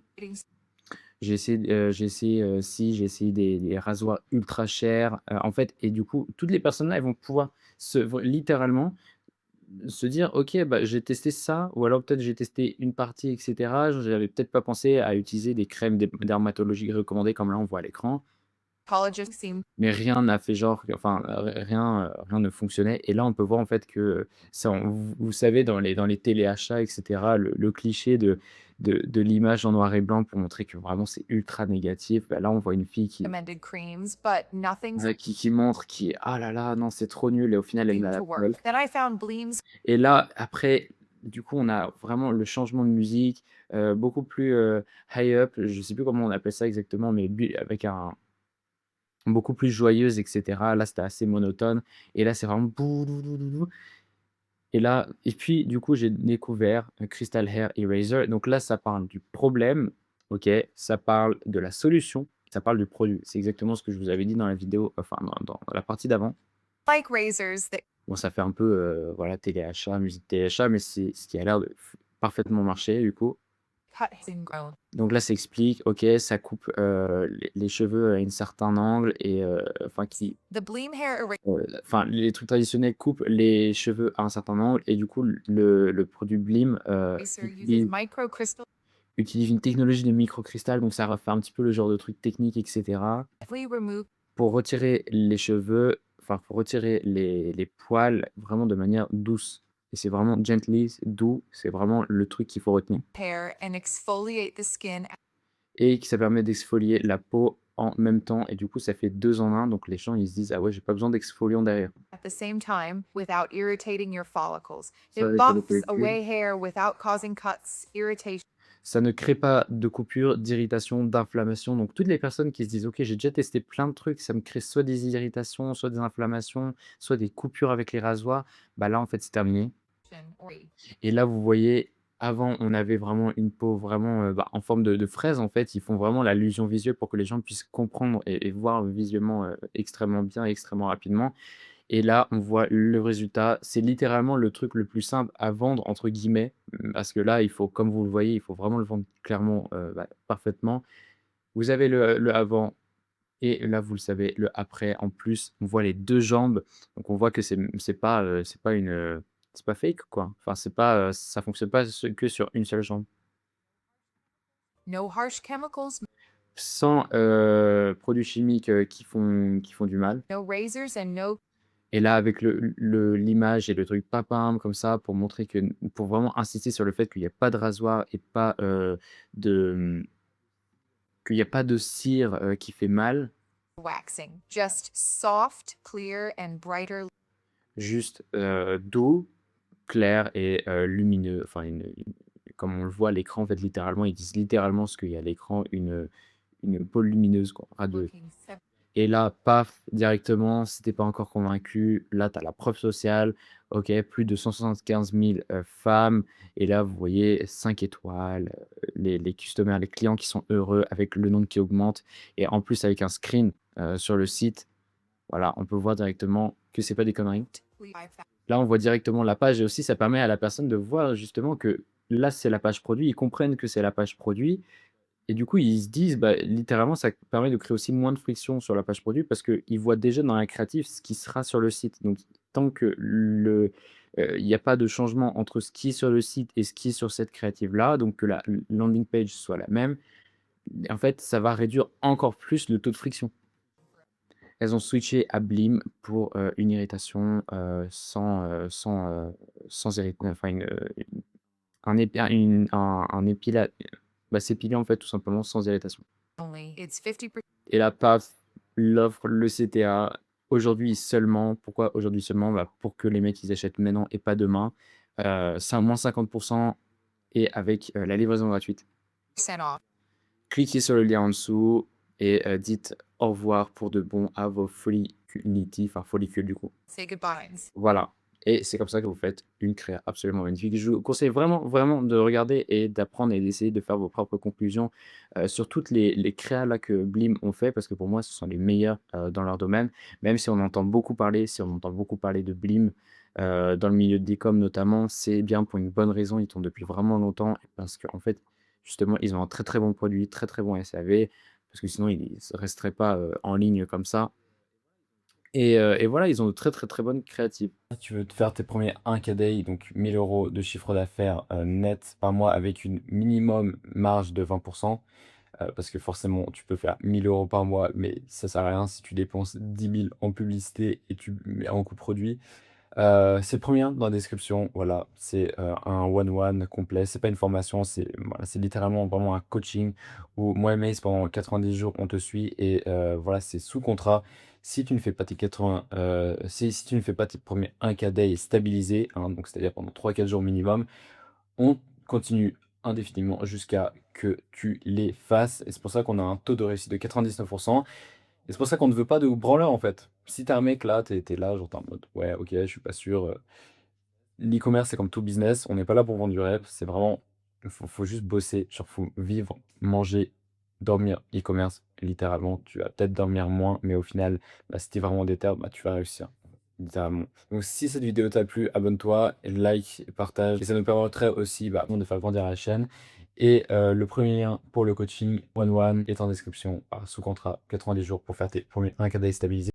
J'ai essayé des rasoirs ultra chers, en fait et du coup, toutes les personnes là, elles vont pouvoir littéralement se dire: «OK, bah, j'ai testé ça» ou alors peut-être j'ai testé une partie et cetera. J'avais peut-être pas pensé à utiliser des crèmes dermatologiques recommandées comme là on voit à l'écran Psychologists seem Mais rien n'a fait genre, enfin, rien ne fonctionnait. Et là, on peut voir en fait que ça, vous savez, dans les téléachats, etc., le cliché de l'image en noir et blanc pour montrer que vraiment c'est ultra négatif. Bah, là, on voit une fille recommended creams, but nothing qui montre, qui est ah là là, non, c'est trop nul. Et au final, elle met seemed la to poêle. work. Then I found Bleem's Et là, après, du coup, on a vraiment le changement de musique, beaucoup plus high up. Je sais plus comment on appelle ça exactement, mais avec un beaucoup plus joyeuse, et cetera. Là, c'était assez monotone et là, c'est vraiment bouloulouloulou et là et puis du coup, j'ai découvert, Crystal Hair Eraser. Donc là, ça parle du problème, OK, ça parle de la solution, ça parle du produit. C'est exactement ce que je vous avais dit dans la vidéo, enfin dans la partie d'avant. like razors that Bon, ça fait un peu, voilà, téléachat, musique téléachat, mais c'est ce qui a l'air de parfaitement marcher, du coup. cut and grown. Donc là, ça explique, OK, ça coupe, les cheveux à un certain angle et enfin qui The Bleem hair eraser enfin, les trucs traditionnels coupent les cheveux à un certain angle et du coup, le produit Blim, uses utilise microcrystal utilise une technologie de microcristal, donc ça refait un petit peu le genre de truc technique, et cetera, remove pour retirer les cheveux, enfin, pour retirer les poils vraiment de manière douce et c'est vraiment gently, doux, c'est vraiment le truc qu'il faut retenir hair and exfoliate the skin et que ça permet d'exfolier la peau en même temps et du coup, ça fait 2 en 1 donc les gens, ils se disent: «Ah ouais, j'ai pas besoin d'exfoliant derrière». at the same time without irritating your follicles. Ça, It avec le buffs pellicule. away hair without causing cuts, irritation, Ça ne crée pas de coupure, d'irritation, d'inflammation. Donc toutes les personnes qui se disent: «OK, j'ai déjà testé plein de trucs, ça me crée soit des irritations, soit des inflammations, soit des coupures avec les rasoirs», bah là, en fait, c'est terminé. or Et là, vous voyez, avant, on avait vraiment une peau vraiment, bah, en forme de fraise, en fait. Ils font vraiment l'allusion visuelle pour que les gens puissent comprendre et voir visuellement, extrêmement bien et extrêmement rapidement. Et là, on voit le résultat. C'est littéralement le truc le plus simple à «vendre» entre guillemets, parce que là, il faut comme vous le voyez, il faut vraiment le vendre clairement, bah, parfaitement. Vous avez le avant et là, vous le savez, le après. En plus, on voit les 2 jambes, donc on voit que c'est pas une, c'est pas fake, quoi. Enfin, c'est pas, ça fonctionne pas que sur une seule jambe. no harsh chemicals, Sans, produits chimiques, qui font du mal. no razors, and no Et là, avec l'image et le truc papam comme ça pour montrer que pour vraiment insister sur le fait qu'il y a pas de rasoir et pas, de, qu'il y a pas de cire, qui fait mal, waxing, just soft, clear, and brighter. juste, doux, clair et lumineux. Enfin comme on le voit à l'écran, en fait, littéralement, ils disent littéralement ce qu'il y a à l'écran, une peau lumineuse quoi, radieuse. Looking sev- Et là, paf, directement, si tu pas encore convaincu, là, tu as la preuve sociale. OK, plus de 175 000 femmes. Et là, vous voyez 5 étoiles, les customers, les clients qui sont heureux avec le nombre qui augmente. Et en plus, avec un screen sur le site, voilà, on peut voir directement que c'est pas des conneries. Là, on voit directement la page et aussi, ça permet à la personne de voir justement que là, c'est la page produit. Ils comprennent que c'est la page produit et du coup, ils se disent, bah, littéralement, ça permet de créer aussi moins de friction sur la page produit parce qu'ils voient déjà dans la créative ce qui sera sur le site. Donc, tant que il n'y a pas de changement entre ce qui est sur le site et ce qui est sur cette créative-là, donc que la landing page soit la même, en fait, ça va réduire encore plus le taux de friction. Elles ont switché à Blim pour une irritation sans enfin un bah, s'épiler en fait tout simplement sans irritation. Only it's 50%. Et là, paf, l'offre, le CTA, aujourd'hui seulement. Pourquoi aujourd'hui seulement? Bah, pour que les mecs, ils achètent maintenant et pas demain. C'est un moins 50% et avec, la livraison gratuite. Off. Cliquez sur le lien en dessous et dites au revoir pour de bon à vos folliculitis, enfin follicules du coup. Say goodbyes. Voilà. Et c'est comme ça que vous faites une créa absolument magnifique. Je vous conseille vraiment, vraiment de regarder et d'apprendre et d'essayer de faire vos propres conclusions sur toutes les créas là que Blim ont fait, parce que pour moi, ce sont les meilleurs dans leur domaine. Même si on entend beaucoup parler, si on entend beaucoup parler de Blim dans le milieu de l'e-com notamment, c'est bien pour une bonne raison. Ils tournent depuis vraiment longtemps parce qu'en fait, justement, ils ont un très très bon produit, très très bon SAV, parce que sinon, ils ne resteraient pas en ligne comme ça. Et voilà, ils ont de très, très, très bonnes créatives. Tu veux te faire tes premiers 1K day, donc 1 000 € de chiffre d'affaires net par mois avec une minimum marge de 20%. parce que forcément, tu peux faire 1 000 € par mois, mais ça sert à rien si tu dépenses 10 000 en publicité et tu mets en coût produit. C'est le premier lien dans la description, voilà, c'est, un one-one complet. C'est pas une formation, c'est voilà, c'est littéralement vraiment un coaching où moi et Maïs pendant 90 jours, on te suit et voilà, c'est sous contrat. Si tu ne fais pas tes 80, si tu ne fais pas tes premiers 1K day stabilisés, hein, donc c'est-à-dire pendant 3-4 jours minimum, on continue indéfiniment jusqu'à que tu les fasses et c'est pour ça qu'on a un taux de réussite de 99 et c'est pour ça qu'on ne veut pas de branleurs, en fait. Si tu un mec là, tu es là, genre tu en mode: «Ouais, OK, je suis pas sûr», l'e-commerce, c'est comme tout business, on n'est pas là pour vendre du rêve, c'est vraiment faut juste bosser, genre faut vivre, manger, dormir e-commerce, littéralement. Tu vas peut-être dormir moins, mais au final, bah, si tu es vraiment déter, bah, tu vas réussir, littéralement. Donc si cette vidéo t'a plu, abonne-toi, like, partage et ça nous permettrait aussi, bah, de faire grandir la chaîne et le premier lien pour le coaching one one est en description, sous contrat 90 jours pour faire tes premiers 1K day stabilisés.